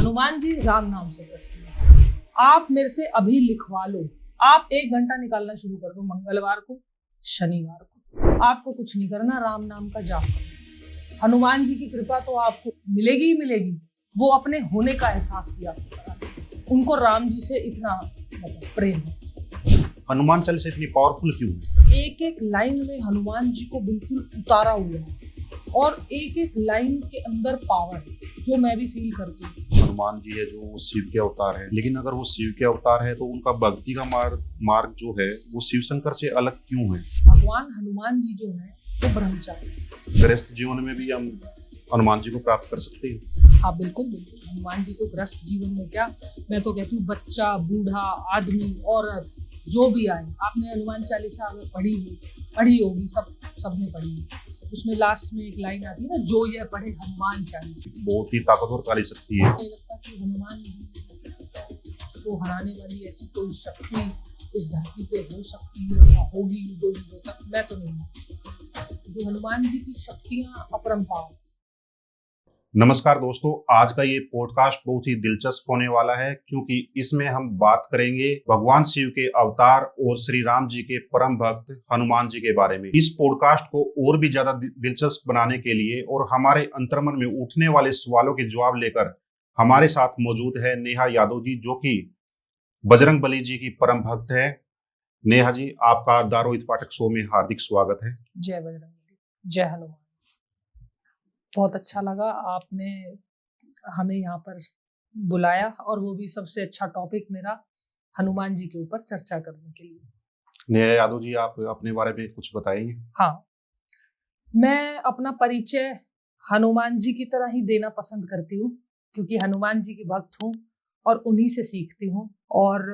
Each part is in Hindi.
हनुमान जी राम नाम से ग्रस्त हैं। आप मेरे से अभी लिखवा लो, आप 1 घंटा निकालना शुरू कर दो, मंगलवार को, शनिवार को। आपको कुछ नहीं करना, राम नाम का जाप करना। हनुमान जी की कृपा तो आपको मिलेगी ही मिलेगी। वो अपने होने का एहसास भी आपको कराते। उनको राम जी से इतना प्रेम है। हनुमान चालीसा इतनी पावरफुल क्यों है? एक एक लाइन में हनुमान जी को बिल्कुल उतारा हुआ है और एक एक लाइन के अंदर पावर है, जो मैं भी फील करती हूँ। हनुमान जी है जो शिव के अवतार है, लेकिन अगर वो शिव के अवतार है तो उनका भक्ति का मार्ग जो है वो शिव शंकर से अलग क्यों है? भगवान हनुमान जी जो है वो ब्रह्मचारी। गृहस्थ जीवन में भी हम हनुमान जी को प्राप्त कर सकते हैं। हाँ बिल्कुल बिल्कुल, हनुमान जी को गृहस्थ जीवन में क्या, मैं तो कहती हूँ बच्चा, बूढ़ा, आदमी, औरत, जो भी आए। आपने हनुमान चालीसा अगर पढ़ी होगी, सबने पढ़ी है। उसमें लास्ट में एक लाइन आती है ना, जो ये पढ़े हनुमान चालीसा। बहुत ही ताकतवर काली शक्ति है। मुझे लगता है कि हनुमान जी को हराने वाली ऐसी कोई शक्ति इस धरती पे हो सकती है या होगी युगों तक, मैं तो नहीं मानती, क्योंकि हनुमान जी की शक्तियां अपरंपार। नमस्कार दोस्तों, आज का ये पॉडकास्ट बहुत ही दिलचस्प होने वाला है क्योंकि इसमें हम बात करेंगे भगवान शिव के अवतार और श्री राम जी के परम भक्त हनुमान जी के बारे में। इस पॉडकास्ट को और भी ज्यादा दिलचस्प बनाने के लिए और हमारे अंतर्मन में उठने वाले सवालों के जवाब लेकर हमारे साथ मौजूद है नेहा यादव जी, जो कि बजरंगबली जी की परम भक्त है। नेहा जी, आपका दारो इत्पाठक शो में हार्दिक स्वागत है। जय बजरंगबली, जय हनुमान। बहुत अच्छा लगा आपने हमें यहाँ पर बुलाया, और वो भी सबसे अच्छा टॉपिक मेरा हनुमान जी के ऊपर चर्चा करने के लिए। नेहा यादव जी, आप अपने बारे में कुछ बताइए। हाँ, मैं अपना परिचय हनुमान जी की तरह ही देना पसंद करती हूँ, क्योंकि हनुमान जी की भक्त हूँ और उन्हीं से सीखती हूँ। और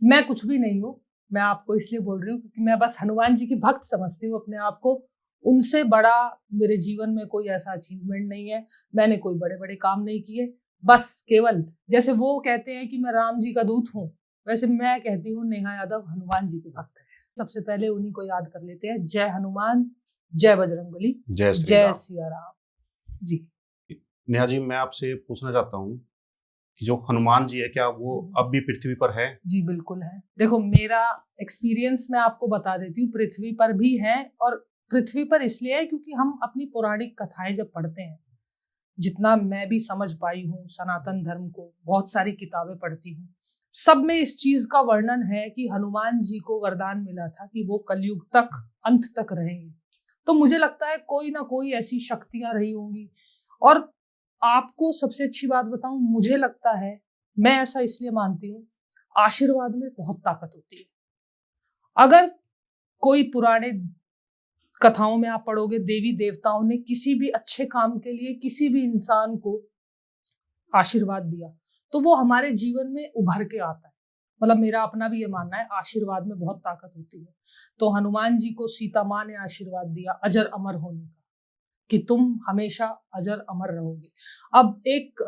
मैं कुछ भी नहीं हूँ, मैं आपको इसलिए बोल रही हूँ क्योंकि मैं बस हनुमान जी की भक्त समझती हूँ अपने आप को। उनसे बड़ा मेरे जीवन में कोई ऐसा अचीवमेंट नहीं है। मैंने कोई बड़े बड़े काम नहीं किए, बस केवल जैसे वो कहते हैं कि मैं राम जी का दूत हूँ, वैसे मैं कहती हूँ नेहा यादव हनुमान जी की भक्त है। सबसे पहले उन्हीं को याद कर लेते हैं। जय हनुमान, जय बजरंगबली, जय सिया राम जी। नेहा जी, मैं आपसे पूछना चाहता हूँ कि जो हनुमान जी है, क्या वो अब भी पृथ्वी पर है? जी बिल्कुल है। देखो, मेरा एक्सपीरियंस मैं आपको बता देती हूँ, पृथ्वी पर भी है। और पृथ्वी पर इसलिए है क्योंकि हम अपनी पौराणिक कथाएं जब पढ़ते हैं, जितना मैं भी समझ पाई हूँ सनातन धर्म को, बहुत सारी किताबें पढ़ती हूँ, सब में इस चीज का वर्णन है कि हनुमान जी को वरदान मिला था कि वो कलयुग तक, अंत तक रहेंगे। तो मुझे लगता है कोई ना कोई ऐसी शक्तियां रही होंगी। और आपको सबसे अच्छी बात बताऊं, मुझे लगता है, मैं ऐसा इसलिए मानती हूँ, आशीर्वाद में बहुत ताकत होती है। अगर कोई पुराने कथाओं में आप पढ़ोगे, देवी देवताओं ने किसी भी अच्छे काम के लिए किसी भी इंसान को आशीर्वाद दिया तो वो हमारे जीवन में उभर के आता है। मतलब मेरा अपना भी ये मानना है, आशीर्वाद में बहुत ताकत होती है। तो हनुमान जी को सीता माँ ने आशीर्वाद दिया अजर अमर होने का, कि तुम हमेशा अजर अमर रहोगे। अब एक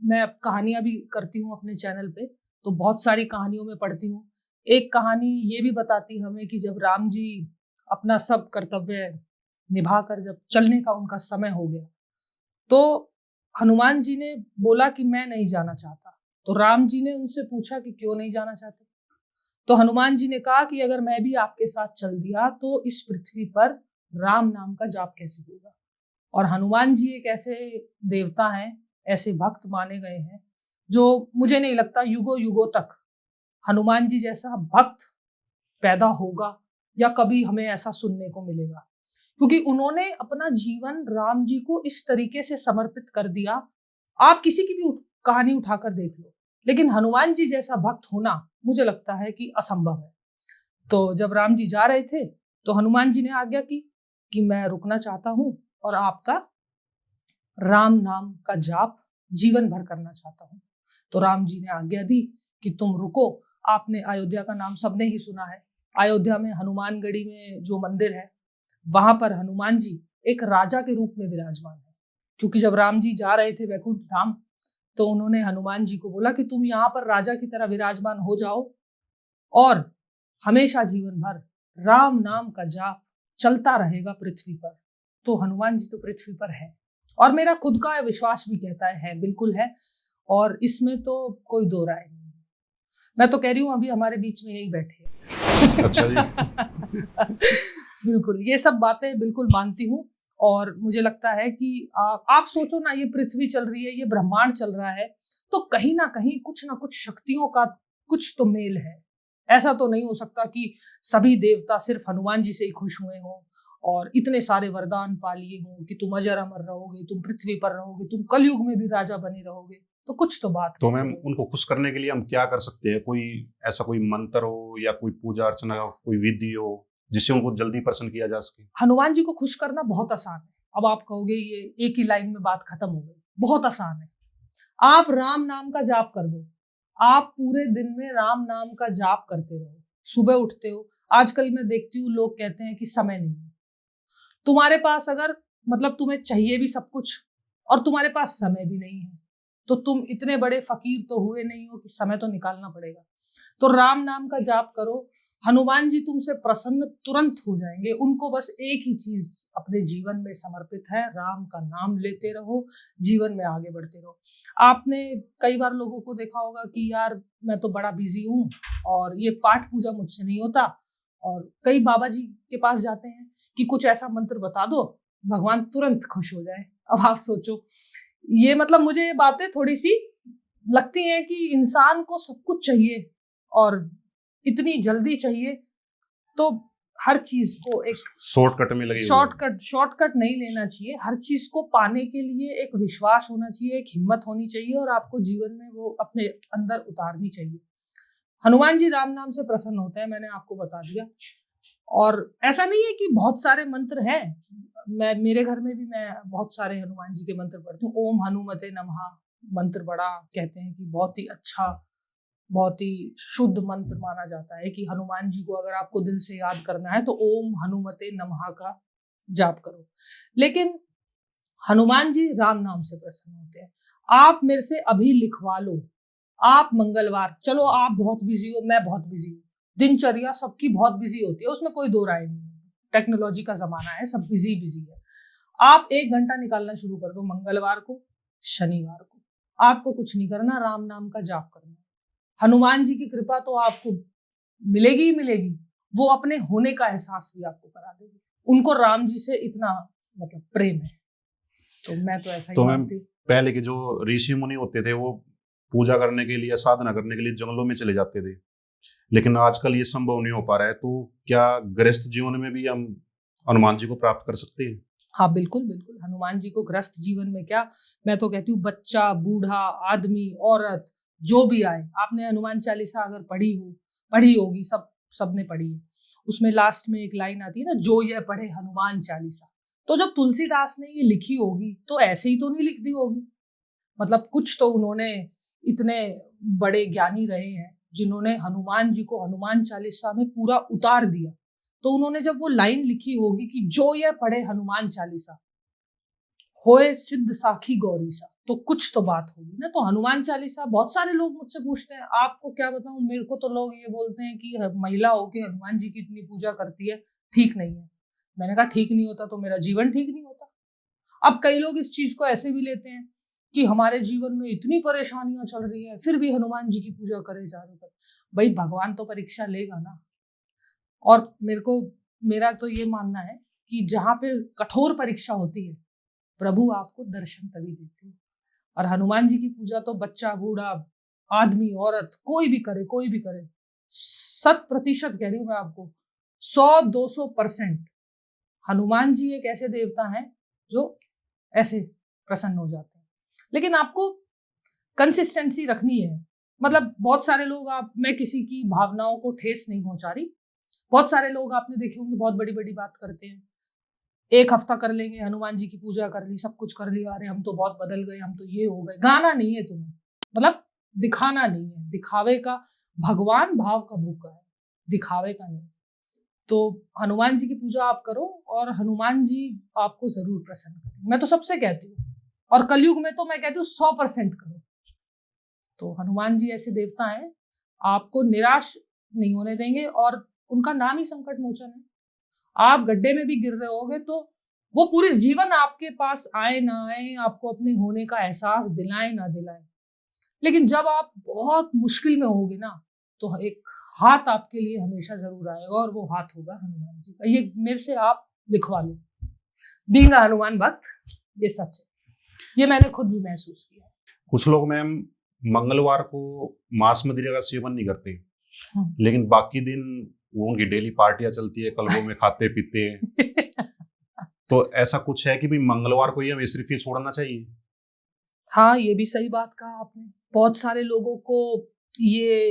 मैं कहानियां भी करती हूँ अपने चैनल पे, तो बहुत सारी कहानियों में पढ़ती हूँ। एक कहानी ये भी बताती हमें कि जब राम जी अपना सब कर्तव्य निभाकर जब चलने का उनका समय हो गया, तो हनुमान जी ने बोला कि मैं नहीं जाना चाहता। तो राम जी ने उनसे पूछा कि क्यों नहीं जाना चाहते। तो हनुमान जी ने कहा कि अगर मैं भी आपके साथ चल दिया तो इस पृथ्वी पर राम नाम का जाप कैसे होगा। और हनुमान जी एक ऐसे देवता हैं, ऐसे भक्त माने गए हैं, जो मुझे नहीं लगता युगों युगों तक हनुमान जी जैसा भक्त पैदा होगा या कभी हमें ऐसा सुनने को मिलेगा, क्योंकि उन्होंने अपना जीवन राम जी को इस तरीके से समर्पित कर दिया। आप किसी की भी कहानी उठाकर देख लो, लेकिन हनुमान जी जैसा भक्त होना मुझे लगता है कि असंभव है। तो जब राम जी जा रहे थे तो हनुमान जी ने आज्ञा की कि मैं रुकना चाहता हूँ और आपका राम नाम का जाप जीवन भर करना चाहता हूँ। तो राम जी ने आज्ञा दी कि तुम रुको। आपने अयोध्या का नाम सबने ही सुना है। अयोध्या में हनुमानगढ़ी में जो मंदिर है, वहां पर हनुमान जी एक राजा के रूप में विराजमान है। क्योंकि जब राम जी जा रहे थे वैकुंठ धाम, तो उन्होंने हनुमान जी को बोला कि तुम यहाँ पर राजा की तरह विराजमान हो जाओ और हमेशा जीवन भर राम नाम का जाप चलता रहेगा पृथ्वी पर। तो हनुमान जी तो पृथ्वी पर है, और मेरा खुद का विश्वास भी कहता है बिल्कुल है। और इसमें तो कोई दो राय नहीं है। मैं तो कह रही हूँ अभी हमारे बीच में यही बैठे हैं। अच्छा जी। बिल्कुल, ये सब बातें बिल्कुल मानती हूँ। और मुझे लगता है कि आप सोचो ना, ये पृथ्वी चल रही है, ये ब्रह्मांड चल रहा है, तो कहीं ना कहीं कुछ ना कुछ शक्तियों का कुछ तो मेल है। ऐसा तो नहीं हो सकता कि सभी देवता सिर्फ हनुमान जी से ही खुश हुए हों और इतने सारे वरदान पा लिए हों कि तुम अजर अमर रहोगे, तुम पृथ्वी पर रहोगे, तुम कलयुग में भी राजा बने रहोगे। तो कुछ तो बात तो है। मैम, उनको खुश करने के लिए हम क्या कर सकते हैं? कोई ऐसा कोई मंत्र हो या कोई पूजा अर्चना हो, कोई विधि हो जिससे उनको जल्दी प्रसन्न किया जा सके? हनुमान जी को खुश करना बहुत आसान है। अब आप कहोगे ये एक ही लाइन में बात खत्म हो गई। बहुत आसान है। आप राम नाम का जाप कर दो। आप पूरे दिन में राम नाम का जाप करते रहो। सुबह उठते हो, आजकल मैं देखती हूँ लोग कहते हैं कि समय नहीं है। तुम्हारे पास अगर मतलब तुम्हें चाहिए भी सब कुछ और तुम्हारे पास समय भी नहीं है, तो तुम इतने बड़े फकीर तो हुए नहीं हो कि समय तो निकालना पड़ेगा। तो राम नाम का जाप करो। हनुमान जी तुमसे प्रसन्न तुरंत हो जाएंगे। उनको बस एक ही चीज अपने जीवन में समर्पित है, राम का नाम लेते रहो, जीवन में आगे बढ़ते रहो। आपने कई बार लोगों को देखा होगा कि यार मैं तो बड़ा बिजी हूँ और ये पाठ पूजा मुझसे नहीं होता, और कई बाबा जी के पास जाते हैं कि कुछ ऐसा मंत्र बता दो, भगवान तुरंत खुश हो जाए। अब आप सोचो, ये मतलब मुझे ये बातें थोड़ी सी लगती हैं कि इंसान को सब कुछ चाहिए और इतनी जल्दी चाहिए, तो हर चीज को एक शॉर्टकट में लगे हुए हैं। शॉर्टकट नहीं लेना चाहिए। हर चीज को पाने के लिए एक विश्वास होना चाहिए, एक हिम्मत होनी चाहिए और आपको जीवन में वो अपने अंदर उतारनी चाहिए। हनुमान जी राम नाम से प्रसन्न होते हैं, मैंने आपको बता दिया। और ऐसा नहीं है कि बहुत सारे मंत्र हैं। मेरे घर में भी मैं बहुत सारे हनुमान जी के मंत्र पढ़ती हूँ। ओम हनुमते नमः मंत्र बड़ा कहते हैं कि बहुत ही अच्छा, बहुत ही शुद्ध मंत्र माना जाता है कि हनुमान जी को अगर आपको दिल से याद करना है तो ओम हनुमते नमः का जाप करो। लेकिन हनुमान जी राम नाम से प्रसन्न होते हैं। आप मेरे से अभी लिखवा लो, आप मंगलवार, चलो आप बहुत बिजी हो, मैं बहुत बिजी हूँ, दिनचर्या सबकी बहुत बिजी होती है, उसमें कोई दो राय नहीं है। टेक्नोलॉजी का जमाना है, सब बिजी बिजी है। आप 1 घंटा निकालना शुरू कर दो मंगलवार को, शनिवार को। आपको कुछ नहीं करना, राम नाम का जाप करना। हनुमान जी की कृपा तो आपको मिलेगी ही मिलेगी। वो अपने होने का एहसास भी आपको करा देगी। उनको राम जी से इतना मतलब प्रेम है। तो मैं तो ऐसा ही तो मैम, मानती हूँ। पहले के जो ऋषि मुनि होते थे वो पूजा करने के लिए, साधना करने के लिए जंगलों में चले जाते थे, लेकिन आजकल ये संभव नहीं हो पा रहा है। तो क्या गृहस्थ जीवन में भी हम हनुमान जी को प्राप्त कर सकते हैं? हाँ बिल्कुल बिल्कुल, हनुमान जी को गृहस्थ जीवन में क्या, मैं तो कहती हूँ बच्चा, बूढ़ा, आदमी, औरत, जो भी आए। आपने हनुमान चालीसा अगर पढ़ी होगी, सबने पढ़ी है। उसमें लास्ट में एक लाइन आती है ना, जो ये पढ़े हनुमान चालीसा। तो जब तुलसीदास ने ये लिखी होगी तो ऐसे ही तो नहीं लिख दी होगी। मतलब कुछ तो उन्होंने, इतने बड़े ज्ञानी रहे हैं जिन्होंने हनुमान जी को हनुमान चालीसा में पूरा उतार दिया। तो उन्होंने जब वो लाइन लिखी होगी कि जो ये पढ़े हनुमान चालीसा होए सिद्ध साखी गौरी सा, तो कुछ तो बात होगी ना। तो हनुमान चालीसा, बहुत सारे लोग मुझसे पूछते हैं, आपको क्या बताऊं, मेरे को तो लोग ये बोलते हैं कि महिला होके हनुमान जी की इतनी पूजा करती है, ठीक नहीं है। मैंने कहा ठीक नहीं होता तो मेरा जीवन ठीक नहीं होता। अब कई लोग इस चीज को ऐसे भी लेते हैं कि हमारे जीवन में इतनी परेशानियां चल रही है फिर भी हनुमान जी की पूजा करे जा रहे हो। भाई भगवान तो परीक्षा लेगा ना। और मेरा तो ये मानना है कि जहाँ पे कठोर परीक्षा होती है, प्रभु आपको दर्शन तभी देते हैं। और हनुमान जी की पूजा तो बच्चा, बूढ़ा, आदमी, औरत, कोई भी करे। 100% कह रही हूँ मैं आपको, 100-200% हनुमान जी एक ऐसे देवता हैं जो ऐसे प्रसन्न हो जाते हैं। लेकिन आपको कंसिस्टेंसी रखनी है। मतलब बहुत सारे लोग, मैं किसी की भावनाओं को ठेस नहीं पहुंचा रही, बहुत सारे लोग आपने देखे होंगे बहुत बड़ी बड़ी बात करते हैं। 1 हफ्ता कर लेंगे, हनुमान जी की पूजा कर ली, सब कुछ कर लिया, अरे हम तो बहुत बदल गए, हम तो ये हो गए। गाना नहीं है तुम्हें, मतलब दिखाना नहीं है, दिखावे का। भगवान भाव का भूखा है, दिखावे का नहीं। तो हनुमान जी की पूजा आप करो और हनुमान जी आपको जरूर प्रसन्न करेंगे। मैं तो सबसे कहती हूँ, और कलयुग में तो मैं कहती हूँ 100% करो। तो हनुमान जी ऐसे देवता हैं, आपको निराश नहीं होने देंगे और उनका नाम ही संकट मोचन है। आप गड्ढे में भी गिर रहे होगे तो वो पूरे जीवन आपके पास आए ना आए, आपको अपने होने का एहसास दिलाए ना दिलाए, लेकिन जब आप बहुत मुश्किल में होगे ना, तो एक हाथ आपके लिए हमेशा जरूर आएगा, और वो हाथ होगा हनुमान जी का। ये मेरे से आप लिखवा लो, बीइंग अ हनुमान भक्त, ये सच है, ये मैंने खुद भी महसूस किया। कुछ लोग मैम मंगलवार को मांस मदिरा का सेवन नहीं करते, लेकिन बाकी दिन वो उनकी डेली पार्टियां चलती है, क्लबों में खाते पीते हैं। तो ऐसा कुछ है कि भाई मंगलवार को ही हमें सिर्फ ये छोड़ना चाहिए? हाँ, ये भी सही बात कहा आपने। बहुत सारे लोगों को ये,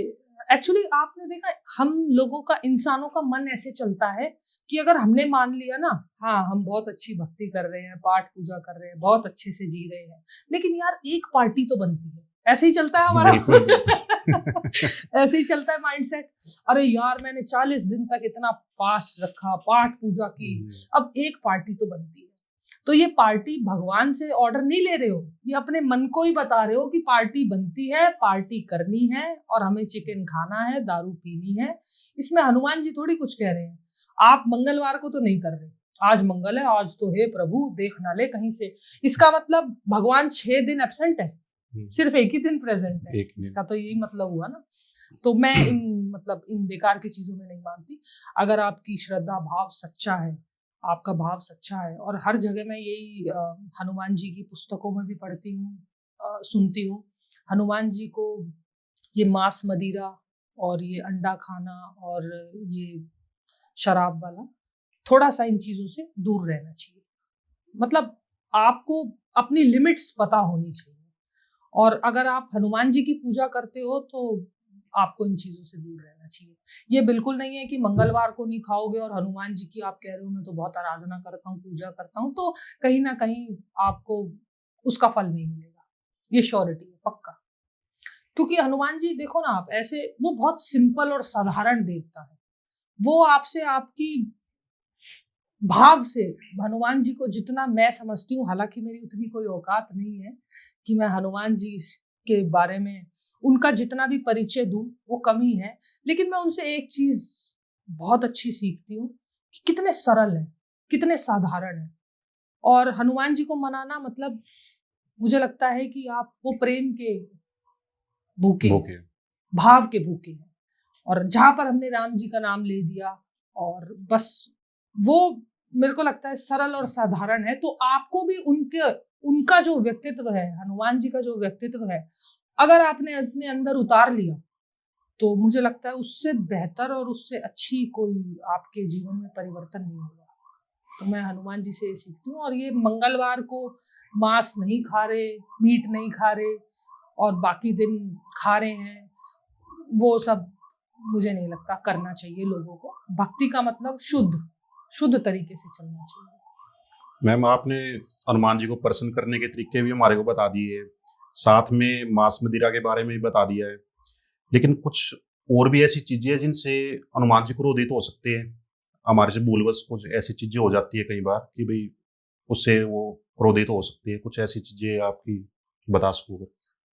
एक्चुअली आपने देखा, हम लोगों का, इंसानों का मन ऐसे चलता है कि अगर हमने मान लिया ना, हाँ हम बहुत अच्छी भक्ति कर रहे हैं, पाठ पूजा कर रहे हैं, बहुत अच्छे से जी रहे हैं, लेकिन यार एक पार्टी तो बनती है। ऐसे ही चलता है हमारा। बिल्कुल बिल्कुल। ऐसे ही चलता है माइंडसेट। अरे यार मैंने 40 दिन तक इतना फास्ट रखा, पाठ पूजा की, अब एक पार्टी तो बनती है। तो ये पार्टी भगवान से ऑर्डर नहीं ले रहे हो, ये अपने मन को ही बता रहे हो कि पार्टी बनती है, पार्टी करनी है, और हमें चिकन खाना है, दारू पीनी है। इसमें हनुमान जी थोड़ी कुछ कह रहे हैं। आप मंगलवार को तो नहीं कर रहे, आज मंगल है, आज तो हे प्रभु देख ना ले कहीं से। इसका मतलब भगवान 6 दिन एब्सेंट है, सिर्फ एक ही दिन प्रेजेंट है। इसका तो यही मतलब हुआ ना। तो मैं इन बेकार की चीजों में नहीं मानती। अगर आपकी श्रद्धा भाव सच्चा है, आपका भाव सच्चा है, और हर जगह मैं यही हनुमान जी की पुस्तकों में भी पढ़ती हूँ, सुनती हूँ। हनुमान जी को ये मांस मदिरा और ये अंडा खाना और ये शराब वाला, थोड़ा सा इन चीजों से दूर रहना चाहिए। मतलब आपको अपनी लिमिट्स पता होनी चाहिए, और अगर आप हनुमान जी की पूजा करते हो तो आपको इन चीजों से दूर रहना चाहिए। ये बिल्कुल नहीं है कि मंगलवार को नहीं खाओगे और हनुमान जी की आप कह रहे हो मैं तो बहुत आराधना करता हूँ, पूजा करता हूँ, तो कहीं ना कहीं आपको उसका फल नहीं मिलेगा। ये श्योरिटी है, पक्का। क्योंकि हनुमान जी देखो ना, आप ऐसे, वो बहुत सिंपल और साधारण देवता है। वो आपसे, आपकी भाव से, हनुमान जी को जितना मैं समझती हूँ, हालांकि मेरी उतनी कोई औकात नहीं है कि मैं हनुमान जी के बारे में उनका जितना भी परिचय दूं, वो कमी है। लेकिन मैं उनसे एक चीज बहुत अच्छी सीखती हूँ कि कितने सरल हैं, कितने साधारण हैं। और हनुमान जी को मनाना मतलब, मुझे लगता है कि आप वो प्रेम के भूखे हैं, भाव के भूखे हैं। और जहां पर हमने राम जी का नाम ले दिया और बस, वो मेरे को लगता है सरल और साधारण है। तो आपको भी उनका जो व्यक्तित्व है, हनुमान जी का जो व्यक्तित्व है, अगर आपने अपने अंदर उतार लिया, तो मुझे लगता है उससे बेहतर और उससे अच्छी कोई आपके जीवन में परिवर्तन नहीं होगा। तो मैं हनुमान जी से ये सीखती हूँ। और ये मंगलवार को मांस नहीं खा रहे, मीट नहीं खा रहे, और बाकी दिन खा रहे हैं, वो सब मुझे नहीं लगता करना चाहिए लोगों को। भक्ति का मतलब शुद्ध तरीके से चलना चाहिए। मैम आपने हनुमान जी को प्रसन्न करने के तरीके भी हमारे को बता दिए, साथ में मांस मदिरा के बारे में भी बता दिया है, लेकिन कुछ और भी ऐसी चीजें हैं जिनसे हनुमान जी क्रोधित हो सकते हैं? हमारे से भूलवश कुछ ऐसी चीजें हो जाती है कई बार कि भाई उससे वो क्रोधित हो सकती है, कुछ ऐसी चीजें आपकी बता सकोगे?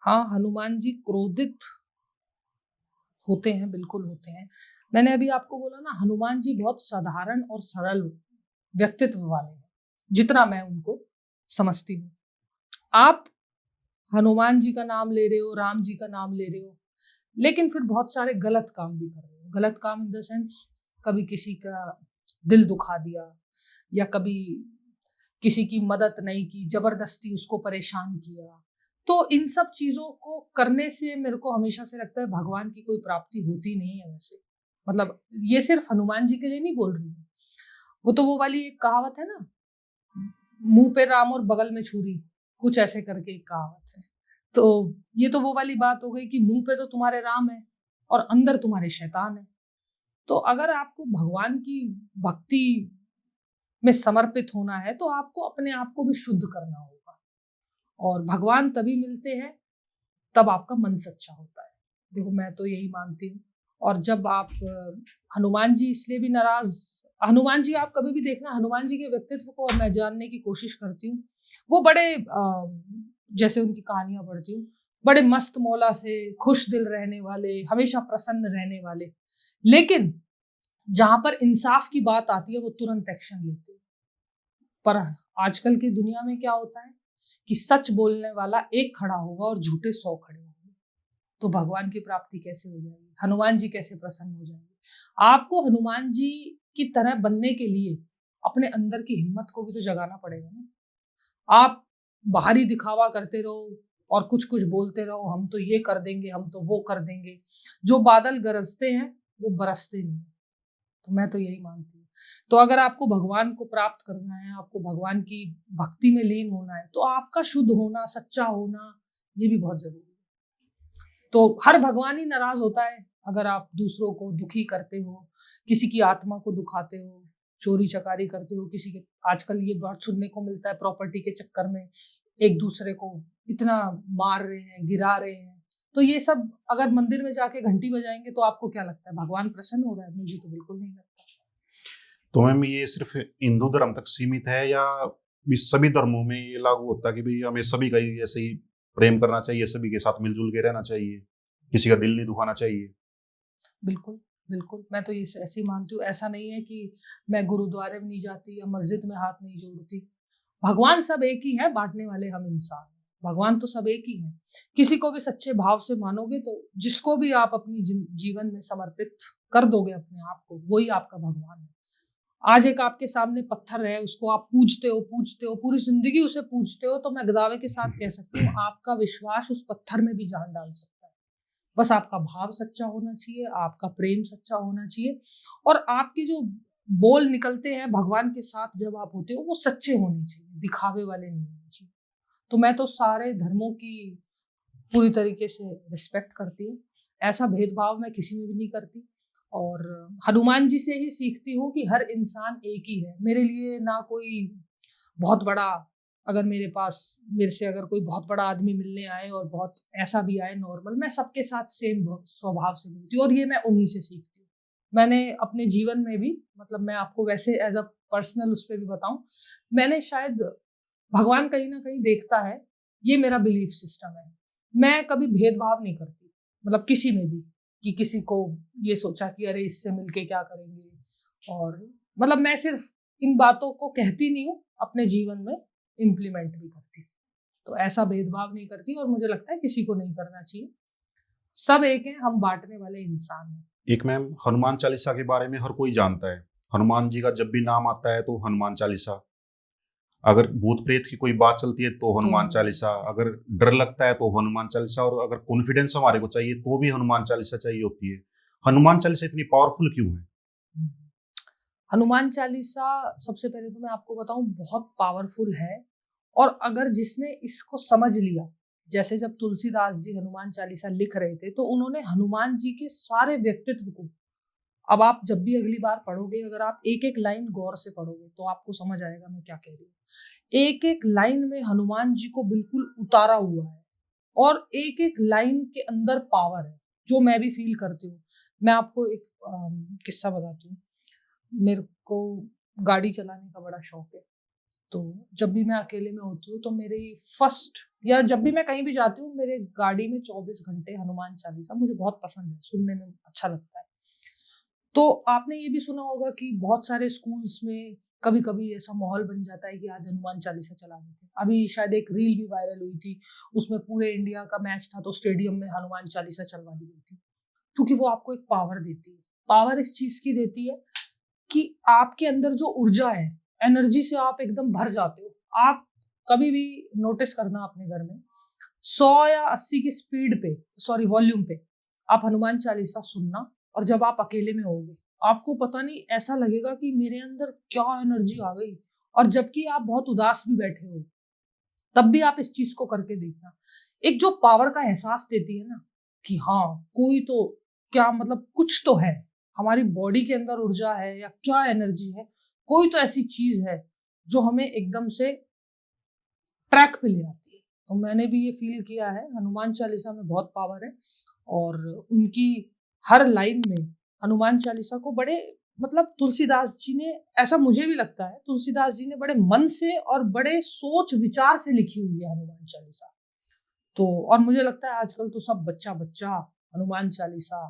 हाँ, हनुमान जी क्रोधित होते हैं, बिल्कुल होते हैं। मैंने अभी आपको बोला ना, हनुमान जी बहुत साधारण और सरल व्यक्तित्व वाले हैं, जितना मैं उनको समझती हूँ। आप हनुमान जी का नाम ले रहे हो, राम जी का नाम ले रहे हो, लेकिन फिर बहुत सारे गलत काम भी कर रहे हो। गलत काम इन द सेंस, कभी किसी का दिल दुखा दिया, या कभी किसी की मदद नहीं की, जबरदस्ती उसको परेशान किया। तो इन सब चीजों को करने से मेरे को हमेशा से लगता है भगवान की कोई प्राप्ति होती नहीं है वैसे। मतलब ये सिर्फ हनुमान जी के लिए नहीं बोल रही हूँ। वो तो वो वाली एक कहावत है ना, मुंह पे राम और बगल में छुरी, कुछ ऐसे करके एक कहावत है। तो ये तो वो वाली बात हो गई कि मुंह पे तो तुम्हारे राम है और अंदर तुम्हारे शैतान है। तो अगर आपको भगवान की भक्ति में समर्पित होना है, तो आपको अपने आप को भी शुद्ध करना होगा। और भगवान तभी मिलते हैं तब आपका मन सच्चा होता है। देखो मैं तो यही मानती हूँ। और जब आप हनुमान जी इसलिए भी नाराज, हनुमान जी आप कभी भी देखना, हनुमान जी के व्यक्तित्व को मैं जानने की कोशिश करती हूँ। वो बड़े जैसे उनकी कहानियां पढ़ती हूँ, बड़े मस्त मौला से, खुश दिल रहने वाले, हमेशा प्रसन्न रहने वाले। लेकिन जहां पर इंसाफ की बात आती है, वो तुरंत एक्शन लेते हैं। पर आजकल की दुनिया में क्या होता है कि सच बोलने वाला एक खड़ा होगा और झूठे 100 खड़े होंगे। तो भगवान की प्राप्ति कैसे हो जाएगी, हनुमान जी कैसे प्रसन्न हो जाएंगे। आपको हनुमान जी की तरह बनने के लिए अपने अंदर की हिम्मत को भी तो जगाना पड़ेगा ना। आप बाहरी दिखावा करते रहो और कुछ कुछ बोलते रहो, हम तो ये कर देंगे, हम तो वो कर देंगे, जो बादल गरजते हैं वो बरसते नहीं। तो मैं तो यही मानती हूँ। तो अगर आपको भगवान को प्राप्त करना है, आपको भगवान की भक्ति में लीन होना है, तो आपका शुद्ध होना, सच्चा होना, ये भी बहुत जरूरी है। तो हर भगवान ही नाराज होता है अगर आप दूसरों को दुखी करते हो, किसी की आत्मा को दुखाते हो, चोरी चकारी करते हो, किसी के, आजकल ये बात सुनने को मिलता है प्रॉपर्टी के चक्कर में एक दूसरे को इतना मार रहे हैं, गिरा रहे हैं। तो ये सब अगर मंदिर में जाके घंटी बजाएंगे तो आपको क्या लगता है भगवान प्रसन्न हो रहा है? मुझे तो बिल्कुल नहीं लगता। तो मैम ये सिर्फ हिंदू धर्म तक सीमित है या इस सभी धर्मों में ये लागू होता है कि भाई हमें सभी का ही ऐसे ही प्रेम करना चाहिए, सभी के साथ मिलजुल के रहना चाहिए, किसी का दिल नहीं दुखाना चाहिए? बिल्कुल, बिल्कुल। मैं तो ये ऐसे ही मानती हूँ। ऐसा नहीं है कि मैं गुरुद्वारे में नहीं जाती या मस्जिद में हाथ नहीं जोड़ती। भगवान सब एक ही है, बाँटने वाले हम इंसान हैं। भगवान तो सब एक ही हैं। किसी को भी सच्चे भाव से मानोगे तो जिसको भी आप अपनी जीवन में समर्पित कर दोगे अपने आप को, वही आपका भगवान है। आज एक आपके सामने पत्थर है, उसको आप पूजते हो, पूरी ज़िंदगी उसे पूजते हो, तो मैं दावे के साथ कह सकती हूँ आपका विश्वास उस पत्थर में भी जान डाल सकता है। बस आपका भाव सच्चा होना चाहिए, आपका प्रेम सच्चा होना चाहिए और आपके जो बोल निकलते हैं भगवान के साथ जब आप होते हो, वो सच्चे होने चाहिए, दिखावे वाले नहीं होने चाहिए। तो मैं तो सारे धर्मों की पूरी तरीके से रिस्पेक्ट करती हूँ। ऐसा भेदभाव मैं किसी में भी नहीं करती और हनुमान जी से ही सीखती हूँ कि हर इंसान एक ही है। मेरे लिए ना कोई बहुत बड़ा, अगर मेरे से अगर कोई बहुत बड़ा आदमी मिलने आए और बहुत ऐसा भी आए नॉर्मल, मैं सबके साथ सेम स्वभाव से मिलती हूँ और ये मैं उन्हीं से सीखती हूँ। मैंने अपने जीवन में भी, मतलब मैं आपको वैसे एज अ पर्सनल उस पर भी बताऊं, मैंने शायद भगवान कहीं ना कहीं देखता है, ये मेरा बिलीफ सिस्टम है। मैं कभी भेदभाव नहीं करती, मतलब किसी में भी, कि किसी को ये सोचा कि अरे इससे मिलके क्या करेंगे, और मतलब मैं सिर्फ इन बातों को कहती नहीं हूँ, अपने जीवन में इम्प्लीमेंट भी करती हूँ। तो ऐसा भेदभाव नहीं करती और मुझे लगता है किसी को नहीं करना चाहिए। सब एक है, हम बांटने वाले इंसान हैं। एक मैम, हनुमान चालीसा के बारे में हर कोई जानता है। हनुमान जी का जब भी नाम आता है तो हनुमान चालीसा, अगर भूत प्रेत की कोई बात चलती है तो तो हनुमान हनुमान चालीसा, चालीसा। अगर डर लगता है तो हनुमान चालीसा, और अगर कॉन्फिडेंस हमारे को चाहिए तो भी हनुमान चालीसा चाहिए होती है। हनुमान चालीसा इतनी पावरफुल क्यों है? हनुमान चालीसा, सबसे पहले तो मैं आपको बताऊं, बहुत पावरफुल है। और अगर जिसने इसको समझ लिया, जैसे जब तुलसीदास जी हनुमान चालीसा लिख रहे थे तो उन्होंने हनुमान जी के सारे व्यक्तित्व को, अब आप जब भी अगली बार पढ़ोगे, अगर आप एक एक लाइन गौर से पढ़ोगे तो आपको समझ आएगा मैं क्या कह रही हूँ। एक एक लाइन में हनुमान जी को बिल्कुल उतारा हुआ है और एक एक लाइन के अंदर पावर है, जो मैं भी फील करती हूँ। मैं आपको एक किस्सा बताती हूँ। मेरे को गाड़ी चलाने का बड़ा शौक है। तो जब भी मैं अकेले में होती हूँ तो मेरी फर्स्ट, या जब भी मैं कहीं भी जाती हूँ, मेरे गाड़ी में 24 घंटे हनुमान चालीसा मुझे बहुत पसंद है, सुनने में अच्छा लगता है। तो आपने ये भी सुना होगा कि बहुत सारे स्कूल्स में कभी कभी ऐसा माहौल बन जाता है कि आज हनुमान चालीसा चला देते हैं। अभी शायद एक रील भी वायरल हुई थी, उसमें पूरे इंडिया का मैच था तो स्टेडियम में हनुमान चालीसा चलवा दी गई थी, क्योंकि वो आपको एक पावर देती है। पावर इस चीज की देती है कि आपके अंदर जो ऊर्जा है, एनर्जी से आप एकदम भर जाते हो। आप कभी भी नोटिस करना अपने घर में, 100 या 80 की स्पीड पे, सॉरी वॉल्यूम पे, आप हनुमान चालीसा सुनना, और जब आप अकेले में होगे आपको पता नहीं ऐसा लगेगा कि मेरे अंदर क्या एनर्जी आ गई। और जबकि आप बहुत उदास भी बैठे हो तब भी आप इस चीज को करके देखना, एक जो पावर का एहसास देती है ना, कि हाँ कोई तो, क्या मतलब कुछ तो है, हमारी बॉडी के अंदर ऊर्जा है या क्या एनर्जी है, कोई तो ऐसी चीज है जो हमें एकदम से ट्रैक पे ले आती है। तो मैंने भी ये फील किया है, हनुमान चालीसा में बहुत पावर है और उनकी हर लाइन में, हनुमान चालीसा को बड़े, मतलब तुलसीदास जी ने, ऐसा मुझे भी लगता है तुलसीदास जी ने बड़े मन से और बड़े सोच विचार से लिखी हुई है हनुमान चालीसा। तो और मुझे लगता है आजकल तो सब बच्चा बच्चा हनुमान चालीसा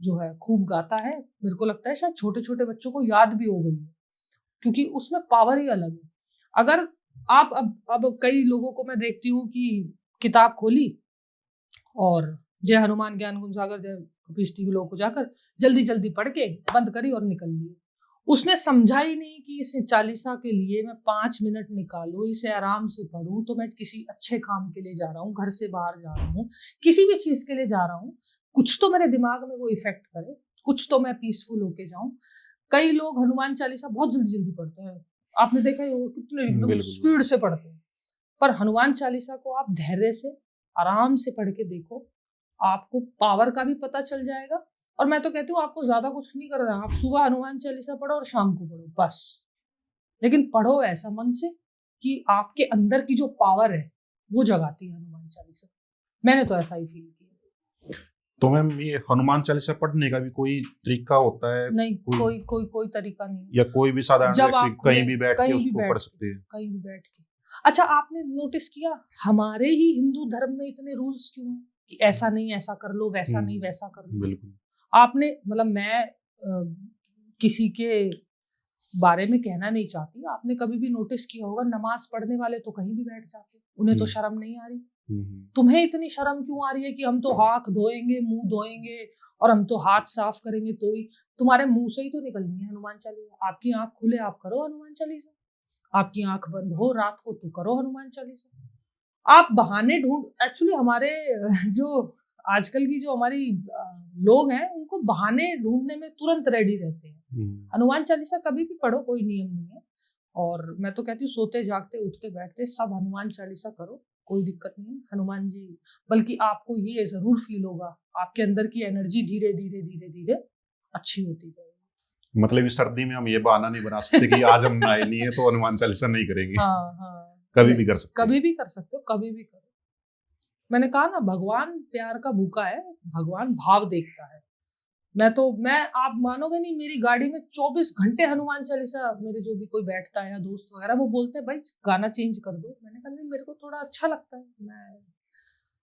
जो है खूब गाता है। मेरे को लगता है शायद छोटे छोटे बच्चों को याद भी हो गई है, क्योंकि उसमें पावर ही अलग है। अगर आप अब कई लोगों को मैं देखती हूँ कि किताब खोली और जय हनुमान ज्ञान गुण सागर जय कपीस तिहुँ लोक उजागर जल्दी जल्दी पढ़ के बंद करी और निकल लिए। उसने समझा ही नहीं कि इस चालीसा के लिए मैं 5 मिनट निकालूं, इसे आराम से पढूं, तो मैं किसी अच्छे काम के लिए जा रहा हूँ, घर से बाहर जा रहा हूँ, किसी भी चीज के लिए जा रहा हूँ, कुछ तो मेरे दिमाग में वो इफेक्ट करे, कुछ तो मैं पीसफुल होके जाऊं। कई लोग हनुमान चालीसा बहुत जल्दी जल्दी पढ़ते हैं, आपने देखा ही होगा, कितने एकदम स्पीड से पढ़ते हैं। पर हनुमान चालीसा को आप धैर्य से आराम से पढ़ के देखो, आपको पावर का भी पता चल जाएगा। और मैं तो कहती हूँ आपको ज्यादा कुछ नहीं करना, आप सुबह हनुमान चालीसा पढ़ो और शाम को पढ़ो बस, लेकिन पढ़ो ऐसा मन से कि आपके अंदर की जो पावर है वो जगाती है हनुमान चालीसा। मैंने तो ऐसा ही फील किया। तो मैम ये हनुमान चालीसा पढ़ने का भी कोई तरीका होता है? नहीं, कोई तरीका नहीं, या कोई भी साधारण व्यक्ति कहीं भी बैठ के उसको पढ़ सकते हैं? कहीं भी बैठ के। अच्छा, आपने नोटिस किया हमारे ही हिंदू धर्म में इतने रूल्स क्यों हैं कि ऐसा नहीं ऐसा कर लो, वैसा नहीं वैसा कर लो? बिल्कुल। आपने मतलब मैं किसी के बारे में कहना नहीं चाहती, आपने कभी भी नोटिस किया होगा नमाज पढ़ने वाले तो कहीं भी बैठ जाते, उन्हें तो शर्म नहीं आ रही। तुम्हें इतनी शर्म क्यों आ रही है कि हम तो हाथ धोएंगे, मुंह धोएंगे और हम तो हाथ साफ करेंगे, तो ही तुम्हारे मुंह से ही तो निकलनी है हनुमान चालीसा। आपकी आंख खुले आप करो हनुमान चालीसा, आपकी आंख बंद हो रात को तो करो हनुमान चालीसा। आप बहाने ढूंढ, एक्चुअली हमारे जो आजकल की जो हमारी लोग हैं उनको बहाने ढूंढने में तुरंत रेडी रहते हैं। हनुमान चालीसा कभी भी पढ़ो, कोई नियम नहीं है। और मैं तो कहती हूँ सोते जागते उठते बैठते सब हनुमान चालीसा करो, कोई दिक्कत नहीं है। हनुमान जी, बल्कि आपको ये जरूर फील होगा आपके अंदर की एनर्जी धीरे धीरे धीरे धीरे अच्छी होती जाएगी। मतलब इस सर्दी में हम ये बहाना नहीं बना सकते कि आज हम नहाए नहीं है तो हनुमान चालीसा नहीं करेंगे। हाँ, कभी भी कर सकते कभी भी कर सकते हो, कभी भी करो। मैंने कहा ना, भगवान प्यार का भूखा है, भगवान भाव देखता है। मैं आप मानोगे नहीं, मेरी गाड़ी में 24 घंटे हनुमान चालीसा, मेरे जो भी कोई बैठता है या दोस्त वगैरह वो बोलते हैं भाई गाना चेंज कर दो। मैंने कहा नहीं, मेरे को थोड़ा अच्छा लगता है, मैं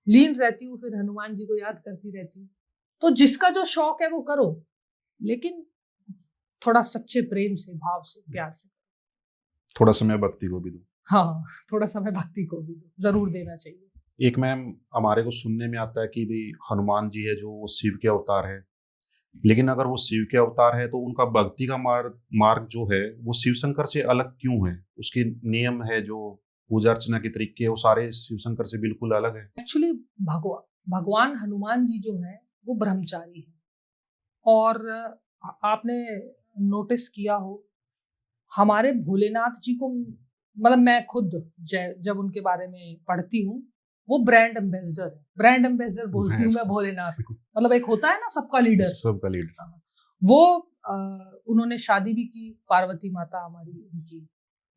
लीन रहती हूँ, फिर हनुमान जी को याद करती रहती हूँ। तो जिसका जो शौक है वो करो, लेकिन थोड़ा सच्चे प्रेम से, भाव से, प्यार से। थोड़ा समय भक्ति को भी दो। हाँ, थोड़ा समय भक्ति को भी दो, जरूर देना चाहिए। एक मैम हमारे को सुनने में आता है कि भाई हनुमान जी है जो वो शिव के अवतार है, लेकिन अगर वो शिव के अवतार है तो उनका भक्ति का मार्ग जो है वो शिव शंकर से अलग क्यों है? उसके नियम है जो पूजा अर्चना के तरीके, वो सारे शिव शंकर से बिल्कुल अलग है। एक्चुअली भगवान हनुमान जी जो है वो ब्रह्मचारी है। और आपने नोटिस किया हो हमारे भोलेनाथ जी को, मतलब मैं खुद जब उनके बारे में पढ़ती हूँ, वो ब्रांड एम्बेसडर है। ब्रांड एम्बेसडर बोलती हूँ मैं भोलेनाथ को। मतलब एक होता है ना सबका लीडर, वो उन्होंने शादी भी की, पार्वती माता हमारी उनकी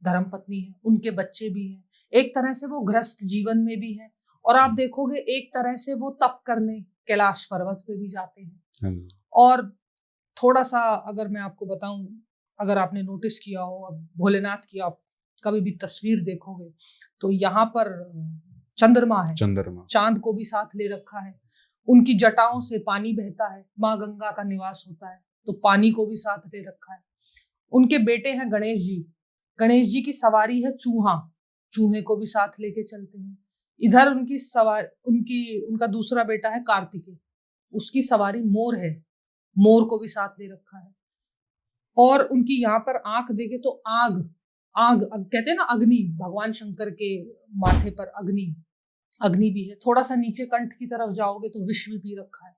धर्म पत्नी है, उनके बच्चे भी हैं, एक तरह से वो गृहस्थ जीवन में भी है। और आप देखोगे एक तरह से वो तप करने कैलाश पर्वत पे भी जाते हैं। और थोड़ा सा अगर मैं आपको बताऊं, अगर आपने नोटिस किया हो, अब भोलेनाथ की आप कभी भी तस्वीर देखोगे तो यहाँ पर चंद्रमा है, चांद को भी साथ ले रखा है, उनकी जटाओं से पानी बहता है, माँ गंगा का निवास होता है तो पानी को भी साथ ले रखा है। उनके बेटे हैं गणेश जी, गणेश जी की सवारी है चूहा, चूहे को भी साथ लेके चलते हैं। इधर उनका दूसरा बेटा है कार्तिकेय, उसकी सवारी मोर है, मोर को भी साथ ले रखा है। और उनकी यहाँ पर आंख देखे तो आग कहते हैं ना, अग्नि, भगवान शंकर के माथे पर अग्नि भी है। थोड़ा सा नीचे कंठ की तरफ जाओगे तो विष भी पी रखा है।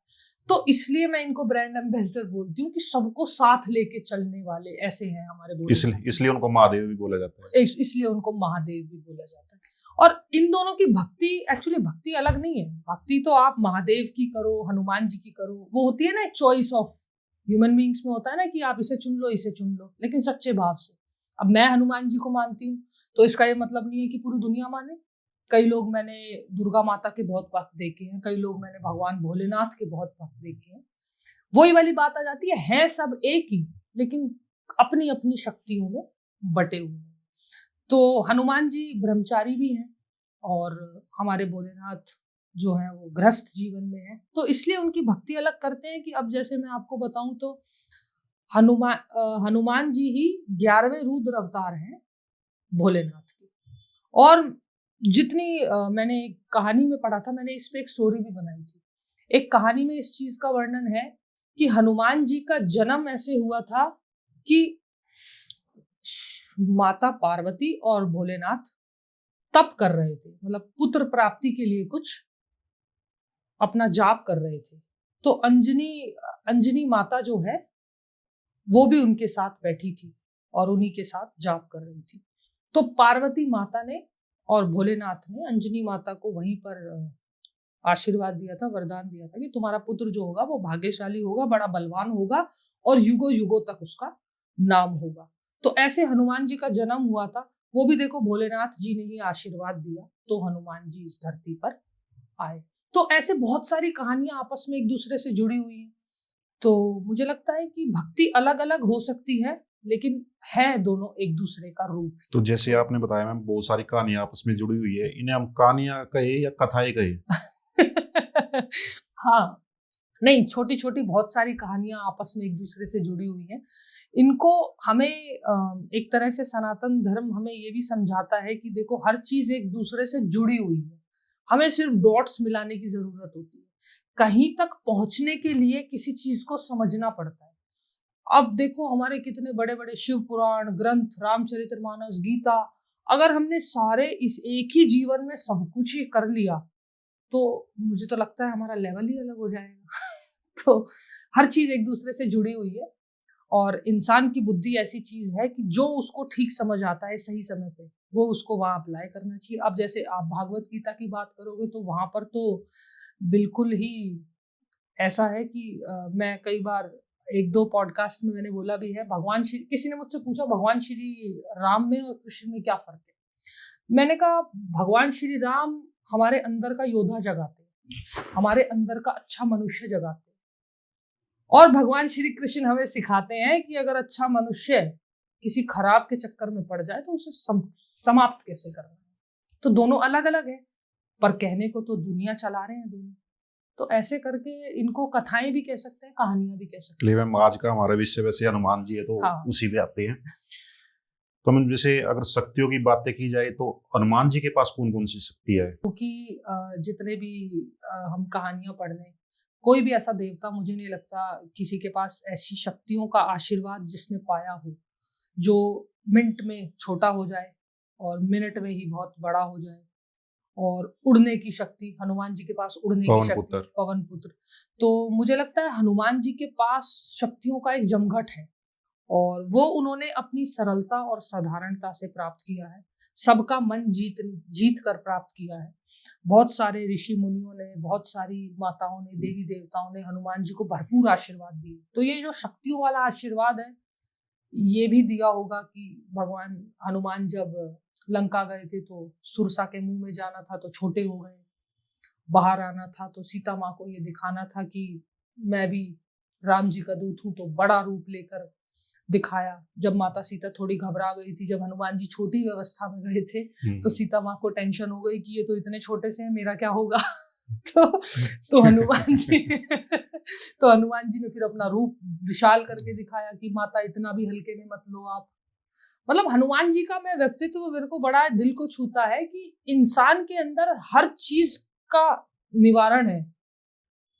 तो इसलिए मैं इनको ब्रांड एम्बेसडर बोलती हूँ कि सबको साथ लेके चलने वाले ऐसे हैं हमारे। इसलिए उनको महादेव भी बोला जाता है। इसलिए उनको महादेव भी बोला जाता है। और इन दोनों की भक्ति, एक्चुअली भक्ति अलग नहीं है। भक्ति तो आप महादेव की करो, हनुमान जी की करो, वो होती है ना एक चॉइस ऑफ ह्यूमन बींग्स में होता है ना कि आप इसे चुन लो, इसे चुन लो, लेकिन सच्चे भाव से। अब मैं हनुमान जी को मानती हूँ तो इसका ये मतलब नहीं है कि पूरी दुनिया माने। कई लोग मैंने दुर्गा माता के बहुत भक्त देखे हैं, कई लोग मैंने भगवान भोलेनाथ के बहुत भक्त देखे हैं। वही वाली बात आ जाती है सब एक ही, लेकिन अपनी अपनी शक्तियों में बटे हुए हैं। तो हनुमान जी ब्रह्मचारी भी हैं और हमारे भोलेनाथ जो है वो गृहस्थ जीवन में है, तो इसलिए उनकी भक्ति अलग करते हैं। कि अब जैसे मैं आपको बताऊं तो हनुमान जी ही 11वें रुद्र अवतार हैं भोलेनाथ के। और जितनी मैंने कहानी में पढ़ा था, मैंने इस पे एक स्टोरी भी बनाई थी। एक कहानी में इस चीज का वर्णन है कि हनुमान जी का जन्म ऐसे हुआ था कि माता पार्वती और भोलेनाथ तप कर रहे थे, मतलब पुत्र प्राप्ति के लिए कुछ अपना जाप कर रहे थे। तो अंजनी माता जो है वो भी उनके साथ बैठी थी और उन्हीं के साथ जाप कर रही थी। तो पार्वती माता ने और भोलेनाथ ने अंजनी माता को वहीं पर आशीर्वाद दिया था, वरदान दिया था कि तुम्हारा पुत्र जो होगा वो भाग्यशाली होगा, बड़ा बलवान होगा और युगों युगों तक उसका नाम होगा। तो ऐसे हनुमान जी का जन्म हुआ था। वो भी देखो भोलेनाथ जी ने ही आशीर्वाद दिया तो हनुमान जी इस धरती पर आए। तो ऐसे बहुत सारी कहानियां आपस में एक दूसरे से जुड़ी हुई हैं। तो मुझे लगता है कि भक्ति अलग अलग हो सकती है लेकिन है दोनों एक दूसरे का रूप। तो जैसे आपने बताया मैम, बहुत सारी कहानियां आपस में जुड़ी हुई है, इन्हें हम कहानियां कहे या कथाएं कहे? हाँ, नहीं, छोटी छोटी बहुत सारी कहानियां आपस में एक दूसरे से जुड़ी हुई हैं। इनको हमें एक तरह से सनातन धर्म हमें ये भी समझाता है कि देखो हर चीज एक दूसरे से जुड़ी हुई है, हमें सिर्फ डॉट्स मिलाने की जरूरत होती है। कहीं तक पहुंचने के लिए किसी चीज को समझना पड़ता है। अब देखो हमारे कितने बड़े बड़े शिव पुराण ग्रंथ, रामचरितमानस, गीता, अगर हमने सारे इस एक ही जीवन में सब कुछ ही कर लिया तो मुझे तो लगता है हमारा लेवल ही अलग हो जाएगा। तो हर चीज एक दूसरे से जुड़ी हुई है और इंसान की बुद्धि ऐसी चीज है कि जो उसको ठीक समझ आता है सही समय पे वो उसको वहां अप्लाई करना चाहिए। अब जैसे आप भागवत गीता की बात करोगे तो वहां पर तो बिल्कुल ही ऐसा है कि मैं कई बार एक दो पॉडकास्ट में मैंने बोला भी है, भगवान श्री, किसी ने मुझसे पूछा भगवान श्री राम में और कृष्ण में क्या फर्क है। मैंने कहा भगवान श्री राम हमारे अंदर का योद्धा जगाते हैं, हमारे अंदर का अच्छा मनुष्य जगाते हैं, और भगवान श्री कृष्ण हमें सिखाते हैं कि अगर अच्छा मनुष्य किसी खराब के चक्कर में पड़ जाए तो उसे समाप्त कैसे करना है। तो दोनों अलग अलग है पर कहने को तो दुनिया चला रहे हैं दोनों। तो ऐसे करके इनको कथाएं भी कह सकते हैं, कहानियां भी कह सकते हैं। मैम आज का हमारा विषय वैसे हनुमान जी है तो हाँ। उसी पे आते हैं। तो मैम जैसे अगर शक्तियों की बातें की जाए तो हनुमान जी के पास कौन कौन सी शक्ति है? क्योंकि जितने भी हम कहानियां पढ़ लें, कोई भी ऐसा देवता मुझे नहीं लगता किसी के पास ऐसी शक्तियों का आशीर्वाद जिसने पाया हो जो मिनट में छोटा हो जाए और मिनट में ही बहुत बड़ा हो जाए। और उड़ने की शक्ति, हनुमान जी के पास उड़ने की पवन शक्ति, पुत्र। पवन पुत्र। तो मुझे लगता है हनुमान जी के पास शक्तियों का एक जमघट है और वो उन्होंने अपनी सरलता और साधारणता से प्राप्त किया है, सबका मन जीत कर प्राप्त किया है। बहुत सारे ऋषि मुनियों ने, बहुत सारी माताओं ने, देवी देवताओं ने हनुमान जी को भरपूर आशीर्वाद दिए। तो ये जो शक्तियों वाला आशीर्वाद है ये भी दिया होगा कि भगवान हनुमान जब लंका गए थे तो सुरसा के मुंह में जाना था तो छोटे हो गए, बाहर आना था तो सीता माँ को ये दिखाना था कि मैं भी राम जी का दूत हूँ, तो बड़ा रूप लेकर दिखाया। जब माता सीता थोड़ी घबरा गई थी, जब हनुमान जी छोटी व्यवस्था में गए थे तो सीता माँ को टेंशन हो गई कि ये तो इतने छोटे से हैं, मेरा क्या होगा। तो हनुमान जी तो हनुमान जी ने फिर अपना रूप विशाल करके दिखाया कि माता इतना भी हल्के में मत लो आप। मतलब हनुमान जी का मैं व्यक्तित्व मेरे को बड़ा दिल को छूता है कि इंसान के अंदर हर चीज का निवारण है,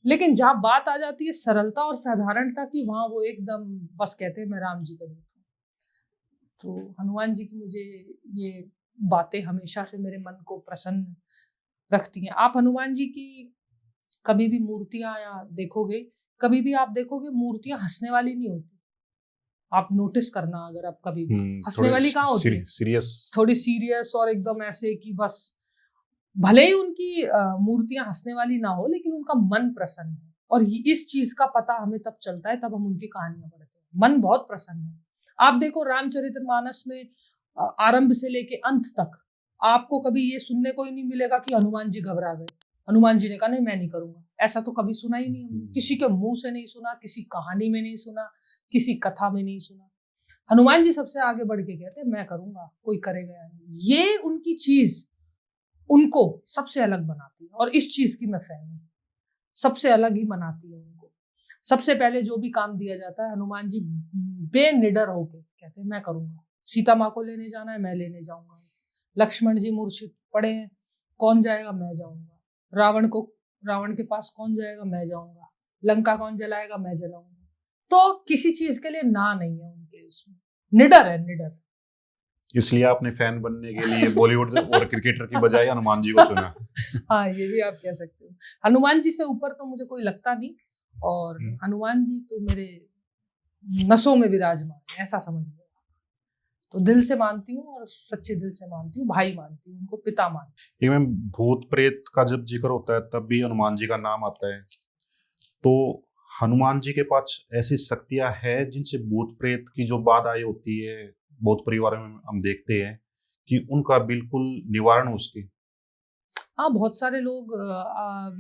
लेकिन जहां बात आ जाती है सरलता और साधारणता की वहां वो एकदम बस कहते हैं मैं राम जी का दूत हूँ। तो हनुमान जी की मुझे ये बातें हमेशा से मेरे मन को प्रसन्न रखती हैं। आप हनुमान जी की कभी भी मूर्तियां या देखोगे, कभी भी आप देखोगे मूर्तियां हंसने वाली नहीं होती। आप नोटिस करना अगर आप कभी भी, हंसने वाली कहाँ होती है, सीरियस, थोड़ी सीरियस और एकदम ऐसे कि बस भले ही उनकी मूर्तियां हंसने वाली ना हो लेकिन उनका मन प्रसन्न है। और इस चीज का पता हमें तब चलता है तब हम उनकी कहानियां पढ़ते हैं, मन बहुत प्रसन्न है। आप देखो रामचरितमानस में आरंभ से लेके अंत तक आपको कभी ये सुनने को ही नहीं मिलेगा कि हनुमान जी घबरा गए, हनुमान जी ने कहा नहीं मैं नहीं करूंगा। ऐसा तो कभी सुना ही नहीं हमने, किसी के मुंह से नहीं सुना, किसी कहानी में नहीं सुना, किसी कथा में नहीं सुना। हनुमान जी सबसे आगे बढ़ के कहते हैं मैं करूंगा, कोई करेगा या नहीं। ये उनकी चीज उनको सबसे अलग बनाती है और इस चीज की मैं फैन हूँ, सबसे अलग ही बनाती है उनको। सबसे पहले जो भी काम दिया जाता है हनुमान जी बेनिडर होके कहते हैं मैं करूंगा। सीता माँ को लेने जाना है मैं लेने जाऊंगा, लक्ष्मण जी मूर्छित पड़े हैं कौन जाएगा मैं जाऊंगा, रावण के पास कौन जाएगा, मैं जाऊंगा। लंका कौन जलाएगा, मैं जलाऊंगा। तो किसी चीज के लिए ना नहीं है उनके उसमें, निडर है, निडर। इसलिए आपने फैन बनने के लिए बॉलीवुड और क्रिकेटर की बजाय हनुमान जी को चुना। हाँ, ये भी आप कह सकते हो। हनुमान जी से ऊपर तो मुझे कोई लगता नहीं, और हनुमान जी तो मेरे नसों में विराजमान है, ऐसा समझ लो। तो दिल से मानती हूँ, और सच्चे दिल से मानती हूँ, भाई मानती हूँ उनको, पिता मानती ये मैम, भूत प्रेत का जब जिक्र होता है तब भी हनुमान जी का नाम आता है। तो हनुमान जी के पास ऐसी शक्तियां है जिनसे भूत प्रेत की जो बाधाएं होती है बहुत परिवारों में हम देखते हैं कि उनका बिल्कुल निवारण हो सके। हाँ, बहुत सारे लोग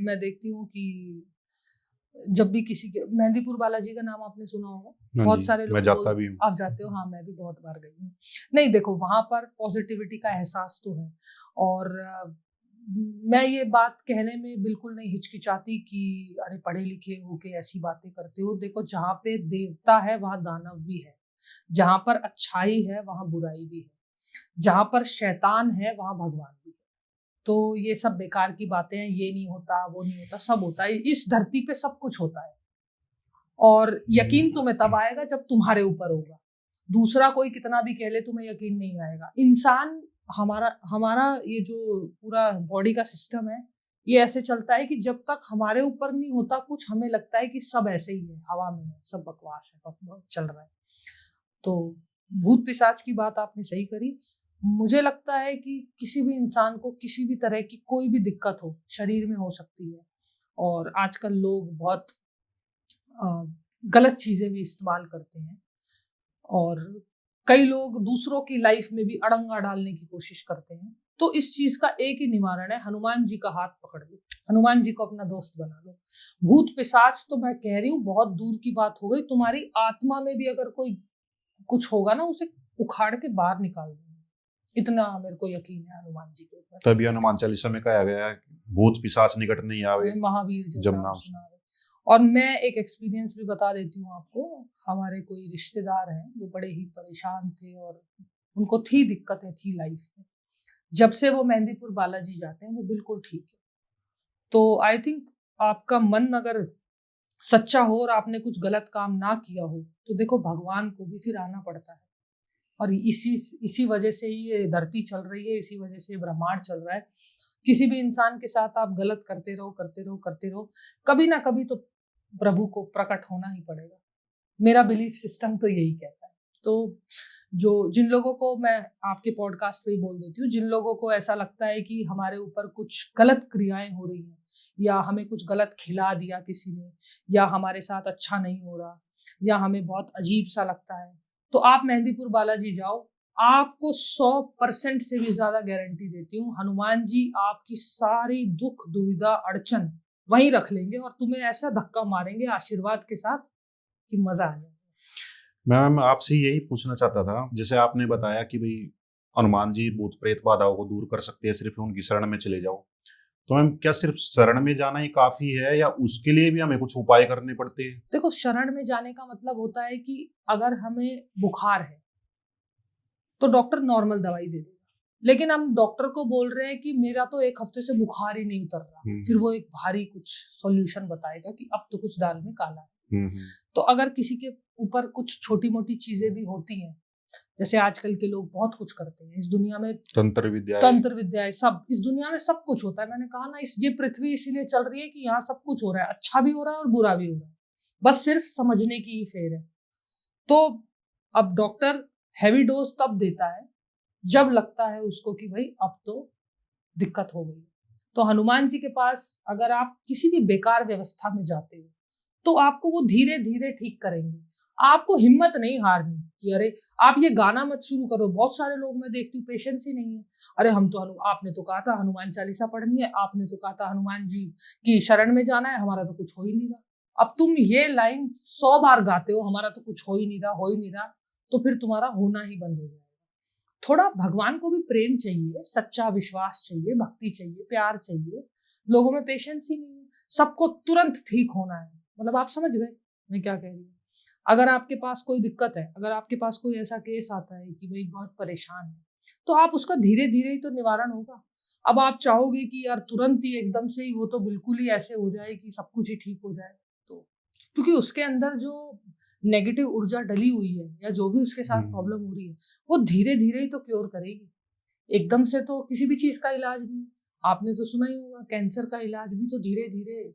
मैं देखती हूँ कि जब भी किसी के, मेहंदीपुर बालाजी का नाम आपने सुना होगा, हाँ बहुत जी, सारे मैं लोग जाता भी हूँ। आप जाते हो? हाँ, मैं भी बहुत बार गई हूँ। नहीं, देखो वहां पर पॉजिटिविटी का एहसास तो है, और मैं ये बात कहने में बिल्कुल नहीं हिचकिचाती कि अरे पढ़े लिखे होके ऐसी बातें करते हो। देखो, जहाँ पे देवता है वहां दानव भी है, जहाँ पर अच्छाई है वहां बुराई भी है, जहाँ पर शैतान है वहां भगवान भी है। तो ये सब बेकार की बातें हैं, ये नहीं होता, वो नहीं होता, सब होता है। इस धरती पे सब कुछ होता है, और यकीन तुम्हें तब आएगा जब तुम्हारे ऊपर होगा। दूसरा कोई कितना भी कह ले, तुम्हें यकीन नहीं आएगा। इंसान, हमारा हमारा ये जो पूरा बॉडी का सिस्टम है, ये ऐसे चलता है कि जब तक हमारे ऊपर नहीं होता कुछ, हमें लगता है कि सब ऐसे ही है, हवा में है, सब बकवास है, बकवास चल रहा है। तो भूत पिशाच की बात आपने सही करी। मुझे लगता है कि किसी भी इंसान को किसी भी तरह की कोई भी दिक्कत हो, शरीर में हो सकती है, और आजकल लोग बहुत गलत चीजें भी इस्तेमाल करते हैं, और कई लोग दूसरों की लाइफ में भी अड़ंगा डालने की कोशिश करते हैं। तो इस चीज का एक ही निवारण है, हनुमान जी का हाथ पकड़ लो, हनुमान जी को अपना दोस्त बना लो। भूत पिशाच तो मैं कह रही हूँ बहुत दूर की बात हो गई, तुम्हारी आत्मा में भी अगर कोई कुछ होगा ना, उसे उखाड़ के बाहर निकाल देंगे, इतना मेरे को यकीन है हनुमान जी के ऊपर। तभी हनुमान चालीसा में कहा गया है भूत पिशाच निकट नहीं आवे महावीर जब जब नाम नाम। सुना रहे। और मैं एक एक्सपीरियंस भी बता देती हूँ आपको। हमारे कोई रिश्तेदार हैं, वो बड़े ही परेशान थे, और उनको थी दिक्कतें थी लाइफ में। जब से वो मेहंदीपुर बालाजी जाते हैं वो बिल्कुल ठीक है। तो आई थिंक आपका मन अगर सच्चा हो और आपने कुछ गलत काम ना किया हो, तो देखो भगवान को भी फिर आना पड़ता है। और इसी इसी वजह से ही ये धरती चल रही है, इसी वजह से ये ब्रह्मांड चल रहा है। किसी भी इंसान के साथ आप गलत करते रहो, करते रहो, करते रहो, कभी ना कभी तो प्रभु को प्रकट होना ही पड़ेगा। मेरा बिलीफ सिस्टम तो यही कहता है। तो जो जिन लोगों को, मैं आपके पॉडकास्ट पे ही बोल देती हूँ, जिन लोगों को ऐसा लगता है कि हमारे ऊपर कुछ गलत क्रियाएं हो रही हैं, या हमें कुछ गलत खिला दिया किसी ने, या हमारे साथ अच्छा नहीं हो रहा, या हमें बहुत अजीब सा लगता है, तो आप मेहंदीपुर बालाजी जाओ। आपको 100% से भी ज्यादा गारंटी देती हूँ, हनुमान जी आपकी सारी दुख दुविधा अड़चन वहीं रख लेंगे, और तुम्हें ऐसा धक्का मारेंगे आशीर्वाद के साथ कि मजा आ जाए। मैम, आपसे यही पूछना चाहता था, जैसे आपने बताया कि भाई हनुमान जी भूत प्रेत बाधाओं को दूर कर सकते हैं, सिर्फ उनकी शरण में चले जाओ। तो मैम, क्या सिर्फ शरण में जाना ही काफी है या उसके लिए भी हमें कुछ उपाय करने पड़ते हैं? देखो, शरण में जाने का मतलब होता है कि अगर हमें बुखार है तो डॉक्टर नॉर्मल दवाई दे देगा, लेकिन हम डॉक्टर को बोल रहे हैं कि मेरा तो 1 हफ्ते से बुखार ही नहीं उतर रहा, फिर वो एक भारी कुछ सॉल्यूशन बताएगा कि अब तो कुछ दाल में काला है। तो अगर किसी के ऊपर कुछ छोटी मोटी चीजें भी होती हैं, जैसे आजकल के लोग बहुत कुछ करते हैं इस दुनिया में, तंत्र विद्याएं, सब इस दुनिया में सब कुछ होता है। मैंने कहा ना, ये पृथ्वी इसीलिए चल रही है कि यहाँ सब कुछ हो रहा है, अच्छा भी हो रहा है और बुरा भी हो रहा है, बस सिर्फ समझने की ही फेर है। तो अब डॉक्टर हैवी डोज तब देता है जब लगता है उसको कि भाई अब तो दिक्कत हो गई। तो हनुमान जी के पास अगर आप किसी भी बेकार व्यवस्था में जाते हो, तो आपको वो धीरे धीरे ठीक करेंगे। आपको हिम्मत नहीं हारनी कि अरे आप ये गाना मत शुरू करो। बहुत सारे लोग मैं देखती हूँ पेशेंस ही नहीं है। अरे हम तो आपने तो कहा था हनुमान चालीसा पढ़नी है, आपने तो कहा था हनुमान जी की शरण में जाना है, हमारा तो कुछ हो ही नहीं रहा। अब तुम ये लाइन 100 बार गाते हो, हमारा तो कुछ हो ही नहीं रहा, हो ही नहीं रहा, तो फिर तुम्हारा होना ही बंद हो जाएगा। थोड़ा भगवान को भी प्रेम चाहिए, सच्चा विश्वास चाहिए, भक्ति चाहिए, प्यार चाहिए। लोगों में पेशेंस ही नहीं है, सबको तुरंत ठीक होना है। मतलब आप समझ गए मैं क्या कह रही हूँ। अगर आपके पास कोई दिक्कत है, अगर आपके पास कोई ऐसा केस आता है कि भाई बहुत परेशान है, तो आप उसका धीरे धीरे ही तो निवारण होगा। अब आप चाहोगे कि यार तुरंत ही एकदम से ही वो तो बिल्कुल ही ऐसे हो जाए कि सब कुछ ही ठीक हो जाए, तो क्योंकि उसके अंदर जो नेगेटिव ऊर्जा डली हुई है या जो भी उसके साथ प्रॉब्लम हो रही है, वो धीरे धीरे ही तो क्योर करेगी। एकदम से तो किसी भी चीज का इलाज नहीं। आपने तो सुना ही होगा, कैंसर का इलाज भी तो धीरे धीरे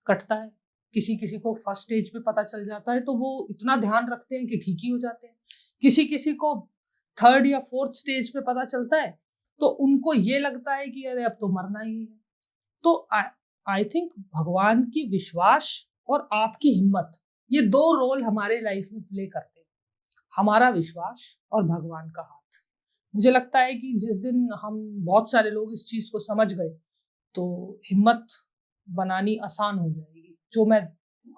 कटता है। किसी किसी को फर्स्ट स्टेज पे पता चल जाता है तो वो इतना ध्यान रखते हैं कि ठीक ही हो जाते हैं। किसी किसी को थर्ड या फोर्थ स्टेज पे पता चलता है तो उनको ये लगता है कि अरे अब तो मरना ही है। तो आई थिंक भगवान की विश्वास और आपकी हिम्मत, ये दो रोल हमारे लाइफ में प्ले करते हैं। हमारा विश्वास और भगवान का हाथ। मुझे लगता है कि जिस दिन हम बहुत सारे लोग इस चीज को समझ गए तो हिम्मत बनानी आसान हो जाएगी। जो मैं,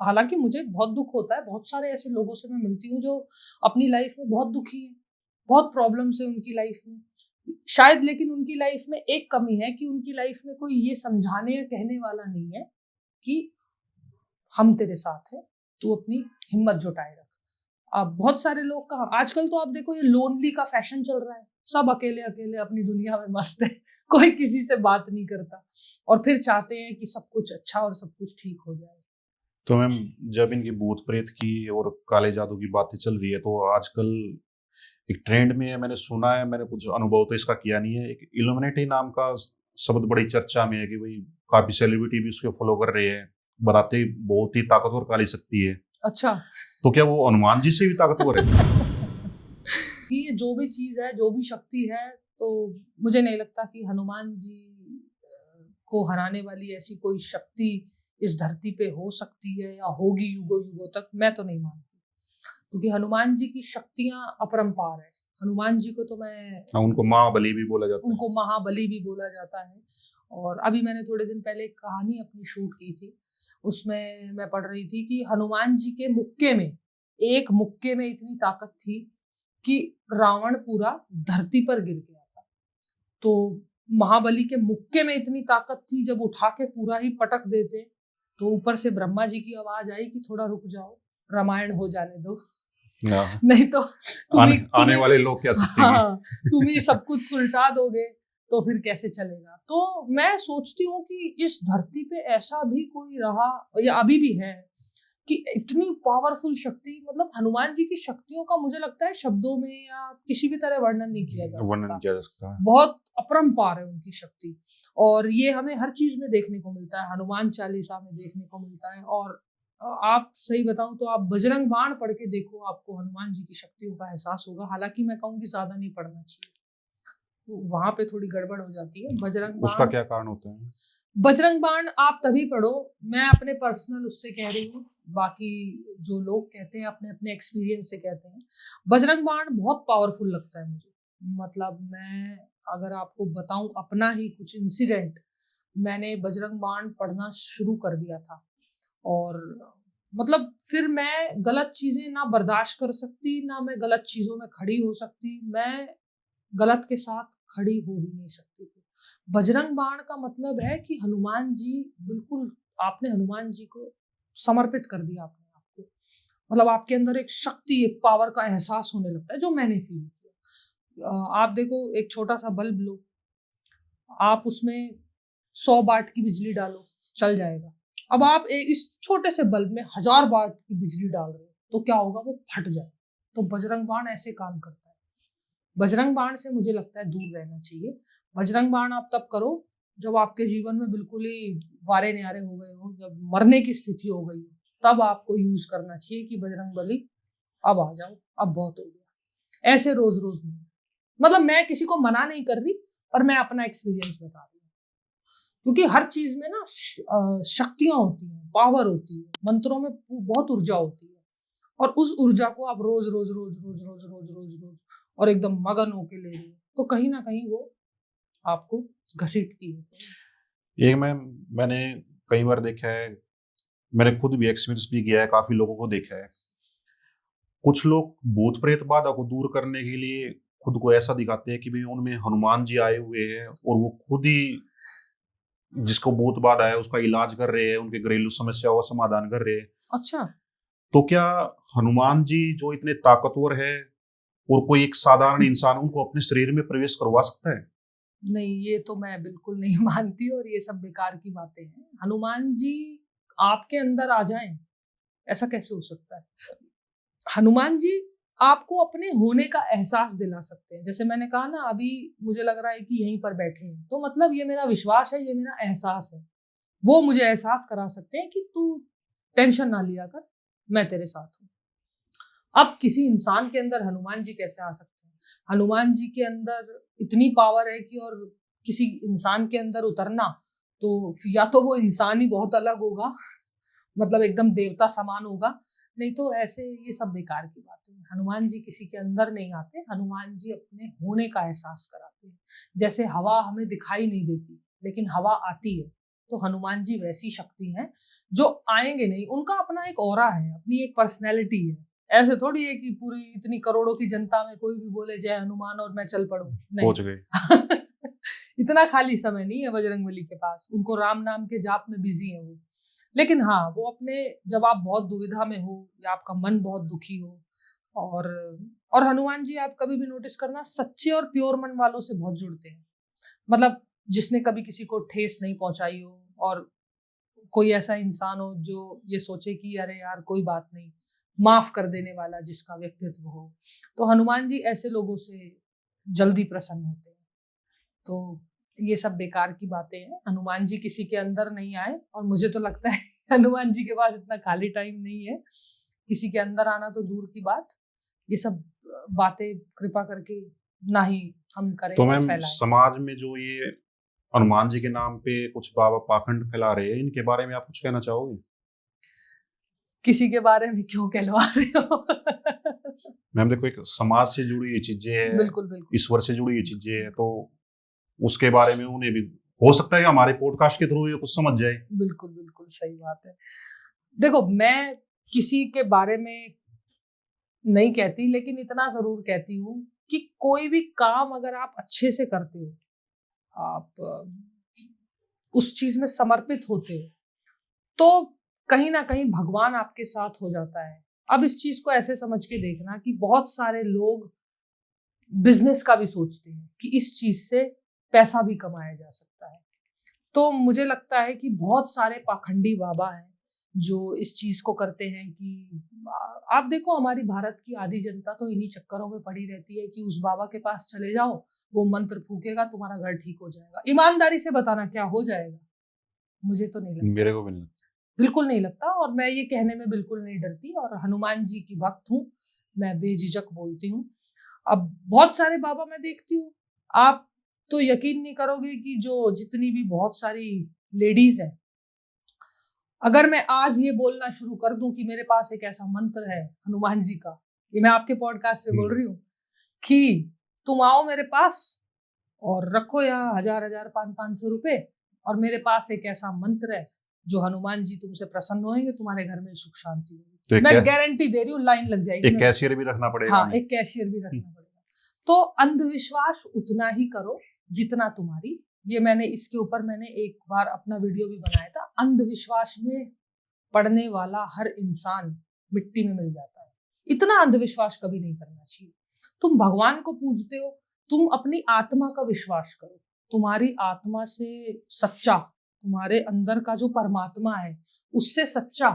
हालांकि मुझे बहुत दुख होता है, बहुत सारे ऐसे लोगों से मैं मिलती हूँ जो अपनी लाइफ में बहुत दुखी हैं, बहुत प्रॉब्लम्स है उनकी लाइफ में शायद, लेकिन उनकी लाइफ में एक कमी है कि उनकी लाइफ में कोई ये समझाने या कहने वाला नहीं है कि हम तेरे साथ हैं, तू अपनी हिम्मत जुटाए रख। अब बहुत सारे लोग का आजकल तो आप देखो, ये लोनली का फैशन चल रहा है। सब अकेले अकेले अपनी दुनिया में मस्त है, कोई किसी से बात नहीं करता और फिर चाहते हैं कि सब कुछ अच्छा और सब कुछ ठीक हो जाए। तो मैम, जब इनकी भूत प्रेत की और काले जादू की बातें चल रही है तो आजकल एक ट्रेंड में है, मैंने सुना है, मैंने कुछ अनुभव तो इसका किया नहीं है, एक इल्यूमिनेटी नाम का शब्द बड़ी चर्चा में है कि भाई काफी सेलिब्रिटी भी उसके फॉलो कर रहे हैं, बताते ही बहुत ही ताकतवर काली शक्ति है। अच्छा। तो क्या वो हनुमान जी से भी ताकतवर है? कि ये जो भी चीज है, जो भी शक्ति है, तो मुझे नहीं लगता कि हनुमान जी को हराने वाली ऐसी कोई शक्ति इस धरती पे हो सकती है या होगी युगों युगों तक। मैं तो नहीं मानती, क्योंकि हनुमान जी की शक्तियां अपरंपार है। हनुमान जी को तो मैं, उनको महाबली भी बोला जाता है। उनको महाबली भी बोला जाता है। और अभी मैंने थोड़े दिन पहले एक कहानी अपनी शूट की थी, उसमें मैं पढ़ रही थी कि हनुमान जी के मुक्के में, एक मुक्के में इतनी ताकत थी कि रावण पूरा धरती पर गिर गया था। तो महाबली के मुक्के में इतनी ताकत थी, जब उठा के पूरा ही पटक देते तो ऊपर से ब्रह्मा जी की आवाज आई कि थोड़ा रुक जाओ, रामायण हो जाने दो। नहीं तो आने वाले लोग क्या सोचेंगे। हाँ, तुम ही सब कुछ सुलटा दोगे तो फिर कैसे चलेगा। तो मैं सोचती हूँ कि इस धरती पे ऐसा भी कोई रहा या अभी भी है कि इतनी पावरफुल शक्ति, मतलब हनुमान जी की शक्तियों का मुझे लगता है शब्दों में या किसी भी तरह वर्णन नहीं किया जा सकता। बहुत अपरंपार है उनकी शक्ति, और ये हमें हर चीज में देखने को मिलता है। हनुमान चालीसा में देखने को मिलता है, और आप सही बताऊं तो आप बजरंग बाण पढ़ के देखो, आपको हनुमान जी की शक्तियों का एहसास होगा। हालांकि मैं कहूँ कि ज्यादा नहीं पढ़ना चाहिए, वहां पे थोड़ी गड़बड़ हो जाती है। बजरंग बाण, उसका क्या कारण होता है? बजरंग बाण आप तभी पढ़ो, मैं अपने पर्सनल उससे कह रही हूँ, बाकी जो लोग कहते हैं अपने अपने एक्सपीरियंस से कहते हैं। बजरंग बाण बहुत पावरफुल लगता है मुझे। मतलब मैं अगर आपको बताऊं अपना ही कुछ इंसिडेंट, मैंने बजरंग बाण पढ़ना शुरू कर दिया था और मतलब फिर मैं गलत चीजें ना बर्दाश्त कर सकती, ना मैं गलत चीजों में खड़ी हो सकती। मैं गलत के साथ खड़ी हो ही नहीं सकती थी। बजरंग बाण का मतलब है कि हनुमान जी, बिल्कुल आपने हनुमान जी को समर्पित कर दिया अपने आप को। मतलब आपके अंदर एक शक्ति, एक पावर का एहसास होने लगता है, जो मैंने फील किया। आप देखो, एक छोटा सा बल्ब लो, आप उसमें 100 वाट की बिजली डालो, चल जाएगा। अब आप इस छोटे से बल्ब में 1000 वाट की बिजली डाल रहे हो तो क्या होगा, वो फट जाए। तो बजरंग बाण ऐसे काम करता है। बजरंग बाण से मुझे लगता है दूर रहना चाहिए। बजरंग बाण आप तब करो जब आपके जीवन में बिल्कुल ही वारे न्यारे हो गए हो, जब मरने की स्थिति हो गई हो, तब आपको यूज करना चाहिए कि बजरंग बली अब आ जाओ, अब बहुत हो गया। ऐसे रोज रोज नहीं। मतलब मैं किसी को मना नहीं कर रही, पर मैं अपना एक्सपीरियंस बता रही हूँ, क्योंकि हर चीज में ना शक्तियां होती हैं, पावर होती है, मंत्रों में बहुत ऊर्जा होती है, और उस ऊर्जा को आप रोज रोज रोज रोज रोज रोज रोज रोज और एकदम मगन होके ले रही हो, तो कहीं ना कहीं वो आपको घसीटती है। एक मैंने कई बार देखा है, मैंने खुद भी एक्सपीरियंस भी किया है, काफी लोगों को देखा है। कुछ लोग भूत प्रेत बाधा को दूर करने के लिए खुद को ऐसा दिखाते हैं कि भाई उनमें हनुमान जी आए हुए हैं और वो खुद ही जिसको भूत बाधा है उसका इलाज कर रहे हैं, उनके घरेलू समस्याओं का समाधान कर रहे हैं। अच्छा। तो क्या हनुमान जी जो इतने ताकतवर है और कोई एक साधारण इंसान उनको अपने शरीर में प्रवेश करवा सकता है? नहीं, ये तो मैं बिल्कुल नहीं मानती और ये सब बेकार की बातें हैं। हनुमान जी आपके अंदर आ जाएं, ऐसा कैसे हो सकता है? हनुमान जी आपको अपने होने का एहसास दिला सकते हैं। जैसे मैंने कहा ना, अभी मुझे लग रहा है कि यहीं पर बैठे हैं, तो मतलब ये मेरा विश्वास है, ये मेरा एहसास है। वो मुझे एहसास करा सकते हैं कि तू टेंशन ना लिया कर, मैं तेरे साथ हूँ। अब किसी इंसान के अंदर हनुमान जी कैसे आ सकते हैं? हनुमान जी के अंदर इतनी पावर है कि और किसी इंसान के अंदर उतरना, तो या तो वो इंसान ही बहुत अलग होगा, मतलब एकदम देवता समान होगा, नहीं तो ऐसे ये सब बेकार की बातें हैं। हनुमान जी किसी के अंदर नहीं आते, हनुमान जी अपने होने का एहसास कराते हैं। जैसे हवा हमें दिखाई नहीं देती, लेकिन हवा आती है, तो हनुमान जी वैसी शक्ति हैं जो आएंगे नहीं, उनका अपना एक ऑरा है, अपनी एक पर्सनैलिटी है। ऐसे थोड़ी है कि पूरी इतनी करोड़ों की जनता में कोई भी बोले जय हनुमान और मैं चल पड़ूं, नहीं। पहुंच गए। इतना खाली समय नहीं है बजरंगबली के पास, उनको राम नाम के जाप में बिजी है वो। लेकिन हाँ, वो अपने, जब आप बहुत दुविधा में हो या आपका मन बहुत दुखी हो, और हनुमान जी आप कभी भी नोटिस करना, सच्चे और प्योर मन वालों से बहुत जुड़ते हैं। मतलब जिसने कभी किसी को ठेस नहीं पहुंचाई हो, और कोई ऐसा इंसान हो जो ये सोचे कि अरे यार कोई बात नहीं, माफ कर देने वाला जिसका व्यक्तित्व हो, तो हनुमान जी ऐसे लोगों से जल्दी प्रसन्न होते हैं। तो ये सब बेकार की बातें हैं, हनुमान जी किसी के अंदर नहीं आए, और मुझे तो लगता है हनुमान जी के पास इतना खाली टाइम नहीं है किसी के अंदर आना, तो दूर की बात। ये सब बातें कृपा करके ना ही हम करें तो और मैम, फैलाएं। समाज में जो ये हनुमान जी के नाम पे कुछ बाबा पाखंड फैला रहे हैं, इनके बारे में आप कुछ कहना चाहोगे? किसी के बारे में क्यों कहलवा रहे हो? मैम देखो, एक समाज से जुड़ी ये चीजें है, बिल्कुल बिल्कुल ईश्वर से जुड़ी ये चीजें है, तो उसके बारे में उन्हें भी हो सकता है कि हमारे पॉडकास्ट के थ्रू ये कुछ समझ जाए। बिल्कुल बिल्कुल सही बात है। देखो, मैं किसी के बारे में नहीं कहती, लेकिन इतना जरूर कहती हूँ कि कोई भी काम अगर आप अच्छे से करते हो, आप उस चीज में समर्पित होते हो, तो कहीं ना कहीं भगवान आपके साथ हो जाता है। अब इस चीज को ऐसे समझ के देखना कि बहुत सारे लोग बिजनेस का भी सोचते हैं कि इस चीज से पैसा भी कमाया जा सकता है। तो मुझे लगता है कि बहुत सारे पाखंडी बाबा हैं जो इस चीज को करते हैं कि आप देखो, हमारी भारत की आधी जनता तो इन्हीं चक्करों में पड़ी रहती है कि उस बाबा के पास चले जाओ, वो मंत्र फूकेगा, तुम्हारा घर ठीक हो जाएगा। ईमानदारी से बताना, क्या हो जाएगा? मुझे तो नहीं लगता, मेरे को भी नहीं। बिल्कुल नहीं लगता, और मैं ये कहने में बिल्कुल नहीं डरती, और हनुमान जी की भक्त हूँ, मैं बेझिझक बोलती हूँ। अब बहुत सारे बाबा मैं देखती हूँ, आप तो यकीन नहीं करोगे कि जो जितनी भी बहुत सारी लेडीज हैं, अगर मैं आज ये बोलना शुरू कर दूं कि मेरे पास एक ऐसा मंत्र है हनुमान जी का, ये मैं आपके पॉडकास्ट से बोल रही हूँ, कि तुम आओ मेरे पास और रखो यहाँ 1000 1000 500 500 रुपए, और मेरे पास एक ऐसा मंत्र है जो हनुमान जी तुमसे प्रसन्न होंगे, तुम्हारे घर में सुख शांति होगी। तो मैं गारंटी दे रही हूँ, लाइन लग जाएगी। एक कैशियर भी रखना पड़ेगा हाँ, हमें। एक कैशियर भी रखना पड़ेगा। तो अंधविश्वास उतना ही करो जितना तुम्हारी, ये मैंने इसके ऊपर मैंने एक बार अपना वीडियो भी बनाया था, अंधविश्वास में पड़ने वाला हर इंसान मिट्टी में मिल जाता है। इतना अंधविश्वास कभी नहीं करना चाहिए। तुम भगवान को पूजते हो, तुम अपनी आत्मा का विश्वास करो, तुम्हारी आत्मा से सच्चा, तुम्हारे अंदर का जो परमात्मा है उससे सच्चा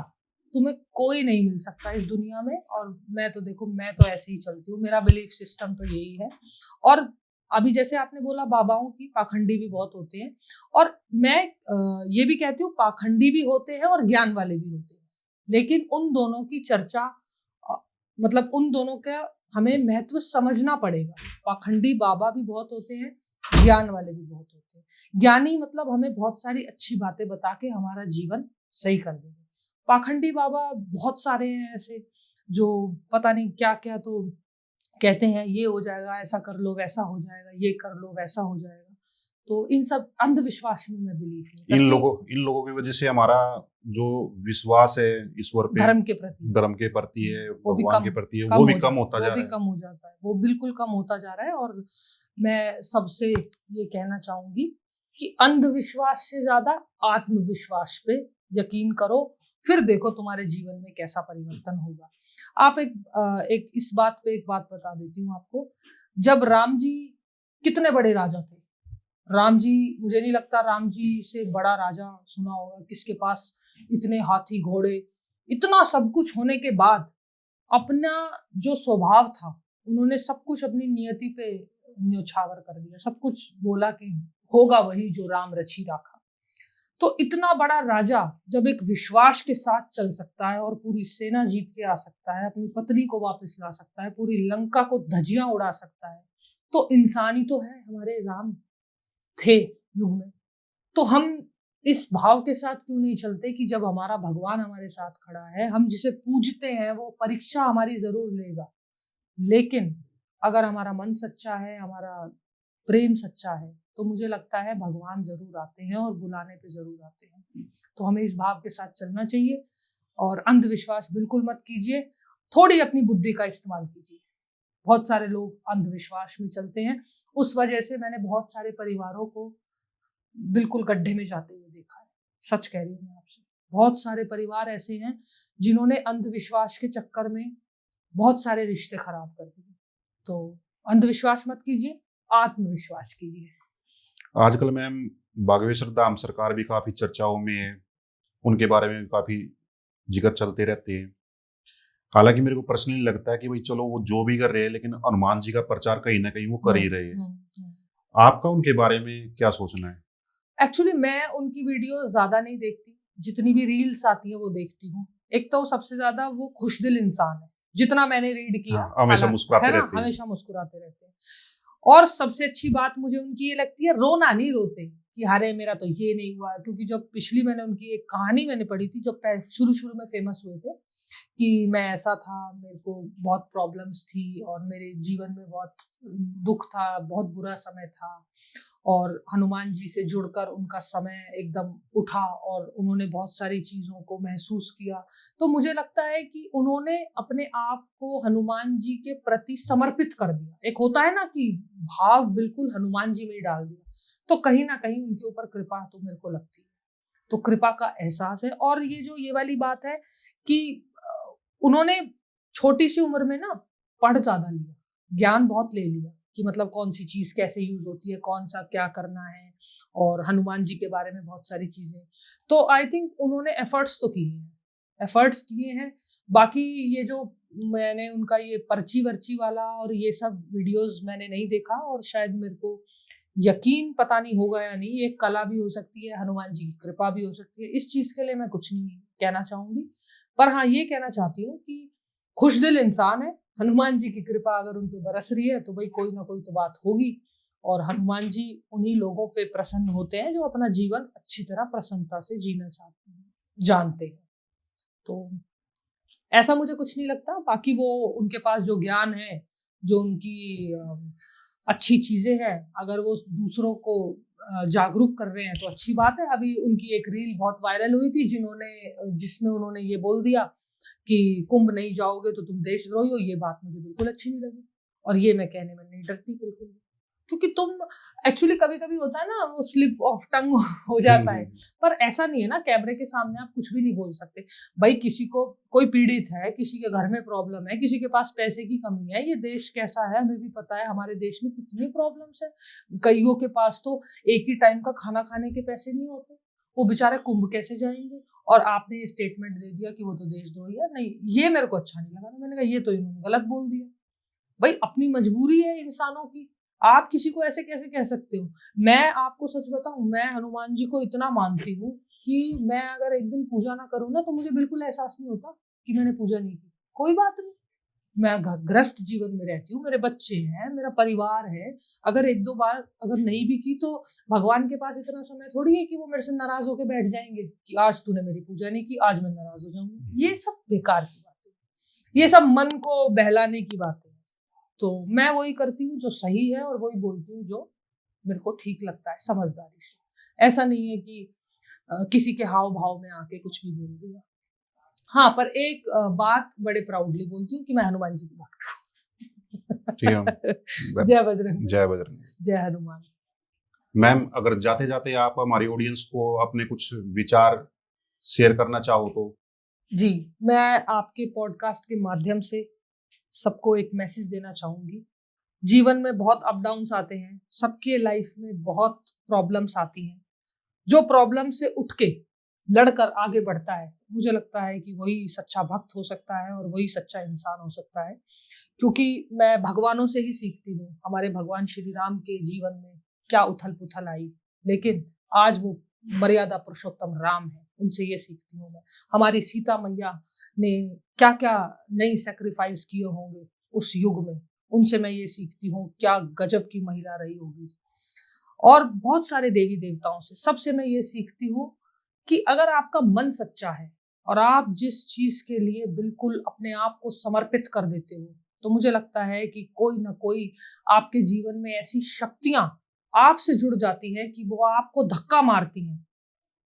तुम्हें कोई नहीं मिल सकता इस दुनिया में। और मैं तो देखो, मैं तो ऐसे ही चलती हूँ, मेरा बिलीफ सिस्टम तो यही है। और अभी जैसे आपने बोला बाबाओं की, पाखंडी भी बहुत होते हैं, और मैं ये भी कहती हूँ पाखंडी भी होते हैं और ज्ञान वाले भी होते हैं, लेकिन उन दोनों की चर्चा, मतलब उन दोनों का हमें महत्व समझना पड़ेगा। पाखंडी बाबा भी बहुत होते हैं, ज्ञान वाले भी बहुत होते हैं। ज्ञानी मतलब हमें बहुत सारी अच्छी बातें बता के हमारा जीवन सही कर देंगे। पाखंडी बाबा बहुत सारे हैं ऐसे, जो पता नहीं क्या क्या तो कहते हैं, ये हो जाएगा, ऐसा कर लो, वैसा हो जाएगा, ये कर लो, वैसा हो जाएगा। तो इन सब अंधविश्वास में मैं बिलीव नहीं इन करती। लोगों की वजह से हमारा जो विश्वास है ईश्वर पे, धर्म के प्रति, धर्म के प्रति है, वो भी भगवान कम के प्रति है, कम वो भी हो कम जाता होता है, जा वो भी रहा है। कम हो जाता है, वो बिल्कुल कम होता जा रहा है। और मैं सबसे ये कहना चाहूंगी कि अंधविश्वास से ज्यादा आत्मविश्वास पे यकीन करो, फिर देखो तुम्हारे जीवन में कैसा परिवर्तन होगा। आप एक इस बात पे एक बात बता देती हूँ आपको। जब राम जी कितने बड़े राजा थे, राम जी, मुझे नहीं लगता राम जी से बड़ा राजा सुना होगा किसके पास इतने हाथी घोड़े, इतना सब कुछ होने के बाद अपना जो स्वभाव था उन्होंने सब कुछ अपनी नियति पे न्योछावर कर दिया, सब कुछ बोला कि होगा वही जो राम रची राखा। तो इतना बड़ा राजा जब एक विश्वास के साथ चल सकता है और पूरी सेना जीत के आ सकता है, अपनी पत्नी को वापस ला सकता है, पूरी लंका को धज्जियां उड़ा सकता है, तो इंसान ही तो है, हमारे राम थे युग में। तो हम इस भाव के साथ क्यों नहीं चलते कि जब हमारा भगवान हमारे साथ खड़ा है, हम जिसे पूजते हैं वो परीक्षा हमारी जरूर लेगा, लेकिन अगर हमारा मन सच्चा है, हमारा प्रेम सच्चा है, तो मुझे लगता है भगवान जरूर आते हैं और बुलाने पे जरूर आते हैं। तो हमें इस भाव के साथ चलना चाहिए और अंधविश्वास बिल्कुल मत कीजिए, थोड़ी अपनी बुद्धि का इस्तेमाल कीजिए। बहुत सारे लोग अंधविश्वास में चलते हैं, उस वजह से मैंने बहुत सारे परिवारों को बिल्कुल गड्ढे में जाते हुए देखा है। सच कह रही हूँ मैं आपसे, बहुत सारे परिवार ऐसे हैं जिन्होंने अंधविश्वास के चक्कर में बहुत सारे रिश्ते खराब कर दिए। तो अंधविश्वास मत कीजिए, आत्मविश्वास कीजिए। आजकल मैम बागेश्वर धाम सरकार भी काफी चर्चाओं में है, उनके बारे में काफी जिक्र चलते रहते हैं। हालांकि मेरे को पर्सनली लगता है कि भाई चलो वो जो भी कर रहे हैं, लेकिन हनुमान जी का प्रचार कहीं ना कहीं वो कर ही रहे हैं। आपका उनके बारे में क्या सोचना है? एक्चुअली मैं उनकी वीडियो ज्यादा नहीं देखती, जितनी भी रील्स आती है वो देखती हूँ। एक तो सबसे ज्यादा वो खुशदिल इंसान है, जितना मैंने रीड किया। हाँ, हमेशा मुस्कुराते है ना, रहते हैं। हमेशा मुस्कुराते रहते हैं। और सबसे अच्छी बात मुझे उनकी ये लगती है, रोना नहीं रोते कि अरे मेरा तो ये नहीं हुआ। क्योंकि जब पिछली मैंने उनकी एक कहानी मैंने पढ़ी थी, जब शुरू शुरू में फेमस हुए थे कि मैं ऐसा था, मेरे को बहुत प्रॉब्लम्स थी और मेरे जीवन में बहुत दुख था, बहुत बुरा समय था, और हनुमान जी से जुड़कर उनका समय एकदम उठा और उन्होंने बहुत सारी चीज़ों को महसूस किया। तो मुझे लगता है कि उन्होंने अपने आप को हनुमान जी के प्रति समर्पित कर दिया। एक होता है ना कि भाव बिल्कुल हनुमान जी में ही डाल दिया, तो कहीं ना कहीं उनके ऊपर कृपा तो मेरे को लगती है। तो कृपा का एहसास है। और ये वाली बात है कि उन्होंने छोटी सी उम्र में ना पढ़ ज्यादा लिया, ज्ञान बहुत ले लिया कि मतलब कौन सी चीज कैसे यूज होती है, कौन सा क्या करना है, और हनुमान जी के बारे में बहुत सारी चीजें। तो आई थिंक उन्होंने एफर्ट्स तो किए हैं, एफर्ट्स किए हैं। बाकी ये जो मैंने उनका ये पर्ची वर्ची वाला और ये सब वीडियोस मैंने नहीं देखा, और शायद मेरे को यकीन पता नहीं होगा या नहीं, एक कला भी हो सकती है, हनुमान जी की कृपा भी हो सकती है। इस चीज के लिए मैं कुछ नहीं कहना चाहूंगी, पर हाँ ये कहना चाहती हूँ कि खुशदिल इंसान है, हनुमान जी की कृपा अगर उन पे बरस रही है तो भाई कोई ना कोई तो बात होगी। और हनुमान जी उन्हीं लोगों पे प्रसन्न होते हैं जो अपना जीवन अच्छी तरह प्रसन्नता से जीना चाहते हैं, जानते हैं। तो ऐसा मुझे कुछ नहीं लगता। बाकी वो उनके पास जो ज्ञान है, जो उनकी अच्छी चीजें हैं, अगर वो दूसरों को जागरूक कर रहे हैं तो अच्छी बात है। अभी उनकी एक रील बहुत वायरल हुई थी जिसमें उन्होंने ये बोल दिया कि कुंभ नहीं जाओगे तो तुम देशद्रोही हो। ये बात मुझे बिल्कुल अच्छी नहीं लगी, और ये मैं कहने में नहीं डरती बिल्कुल भी। क्योंकि तुम एक्चुअली कभी कभी होता है ना, वो स्लिप ऑफ टंग हो जाता है। पर ऐसा नहीं है ना, कैमरे के सामने आप कुछ भी नहीं बोल सकते। भाई किसी को कोई पीड़ित है, किसी के घर में प्रॉब्लम है, किसी के पास पैसे की कमी है, ये देश कैसा है हमें भी पता है, हमारे देश में कितनी प्रॉब्लम्स है। कईयों के पास तो एक ही टाइम का खाना खाने के पैसे नहीं होते, वो बेचारे कुंभ कैसे जाएंगे। और आपने ये स्टेटमेंट दे दिया कि वो तो देशद्रोही है। नहीं, ये मेरे को अच्छा नहीं लगा। मैंने कहा ये तो इन्होंने गलत बोल दिया। भाई अपनी मजबूरी है इंसानों की, आप किसी को ऐसे कैसे कह सकते हो। मैं आपको सच बताऊं, मैं हनुमान जी को इतना मानती हूँ कि मैं अगर एक दिन पूजा ना करूँ ना तो मुझे बिल्कुल एहसास नहीं होता कि मैंने पूजा नहीं की। कोई बात नहीं, मैं ग्रस्त जीवन में रहती हूँ, मेरे बच्चे हैं, मेरा परिवार है। अगर एक दो बार अगर नहीं भी की तो भगवान के पास इतना समय थोड़ी है कि वो मेरे से नाराज होकर बैठ जाएंगे कि आज तूने मेरी पूजा नहीं की, आज मैं नाराज हो जाऊंगी। ये सब बेकार की बात है, ये सब मन को बहलाने की बात है। तो मैं वही करती हूँ जो सही है, और वही बोलती हूँ जो मेरे को ठीक लगता है, समझदारी से। ऐसा नहीं है कि किसी के हाव भाव में आके कुछ भी बोल दिया। हाँ, पर एक बात बड़े प्राउडली बोलती हूँ कि मैं हनुमान जी की भक्त हूँ। जय बजरंग, जय बजरंग, जय हनुमान। मैम अगर जाते जाते आप हमारी ऑडियंस को अपने कुछ विचार शेयर करना चाहो तो। जी, मैं आपके पॉडकास्ट के माध्यम से सबको एक मैसेज देना चाहूंगी जीवन में बहुत अप डाउन्स आते हैं, सबके लाइफ में बहुत प्रॉब्लम्स आती हैं। जो प्रॉब्लम से उठ के लड़कर आगे बढ़ता है, मुझे लगता है कि वही सच्चा भक्त हो सकता है और वही सच्चा इंसान हो सकता है। क्योंकि मैं भगवानों से ही सीखती हूँ। हमारे भगवान श्री राम के जीवन में क्या उथल पुथल आई, लेकिन आज वो मर्यादा पुरुषोत्तम राम है, उनसे ये सीखती हूँ मैं। हमारी सीता मैया ने क्या क्या नई सेक्रीफाइस किए होंगे उस युग में, उनसे मैं ये सीखती हूँ क्या गजब की महिला रही होगी। और बहुत सारे देवी देवताओं से, सबसे मैं ये सीखती हूँ कि अगर आपका मन सच्चा है और आप जिस चीज के लिए बिल्कुल अपने आप को समर्पित कर देते हो, तो मुझे लगता है कि कोई ना कोई आपके जीवन में ऐसी शक्तियां आपसे जुड़ जाती हैं कि वो आपको धक्का मारती हैं,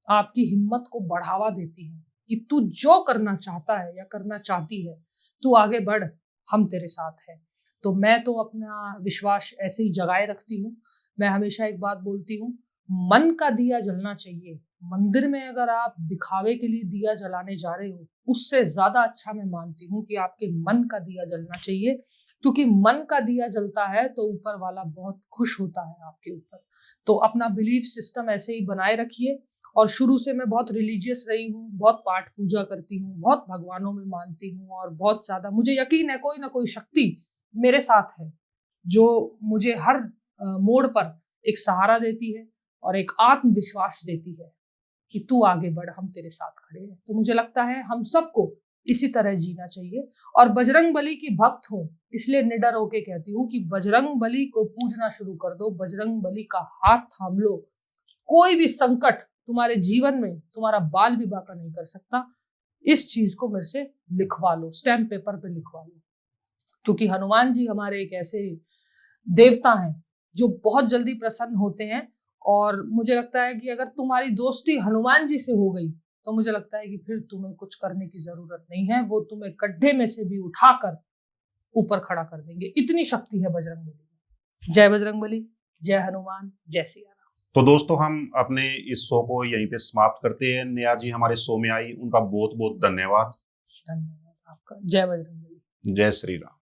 आपकी हिम्मत को बढ़ावा देती हैं कि तू जो करना चाहता है या करना चाहती है, तू आगे बढ़, हम तेरे साथ हैं। तो मैं तो अपना विश्वास ऐसे ही जगाए रखती हूँ। मैं हमेशा एक बात बोलती हूँ, मन का दिया जलना चाहिए। मंदिर में अगर आप दिखावे के लिए दिया जलाने जा रहे हो, उससे ज्यादा अच्छा मैं मानती हूँ कि आपके मन का दिया जलना चाहिए, क्योंकि मन का दिया जलता है तो ऊपर वाला बहुत खुश होता है आपके ऊपर। तो अपना बिलीफ सिस्टम ऐसे ही बनाए रखिए। और शुरू से मैं बहुत रिलीजियस रही हूँ, बहुत पाठ पूजा करती हूँ, बहुत भगवानों में मानती हूँ और बहुत ज्यादा मुझे यकीन है कोई ना कोई शक्ति मेरे साथ है जो मुझे हर मोड़ पर एक सहारा देती है और एक आत्मविश्वास देती है कि तू आगे बढ़, हम तेरे साथ खड़े हैं। तो मुझे लगता है हम सबको इसी तरह जीना चाहिए। और बजरंग बली की भक्त हूँ, इसलिए निडर होके कहती हूँ कि बजरंग बली को पूजना शुरू कर दो, बजरंग बली का हाथ थाम लो। कोई भी संकट तुम्हारे जीवन में तुम्हारा बाल भी बाका नहीं कर सकता। इस चीज को मेरे से लिखवा लो, स्टैम्प पेपर पे लिखवा लो। क्योंकि हनुमान जी हमारे एक ऐसे देवता हैं जो बहुत जल्दी प्रसन्न होते हैं। और मुझे लगता है कि अगर तुम्हारी दोस्ती हनुमान जी से हो गई, तो मुझे लगता है कि फिर तुम्हें कुछ करने की जरूरत नहीं है। वो तुम्हें गड्ढे में से भी उठाकर ऊपर खड़ा कर देंगे, इतनी शक्ति है बजरंग बली में। जय बजरंग बली, जय हनुमान, जय सिया राम। तो दोस्तों, हम अपने इस शो को यहीं पे समाप्त करते हैं। नेहा जी हमारे शो में आई, उनका बहुत बहुत धन्यवाद। धन्यवाद आपका। जय बजरंग बली। जय श्री राम।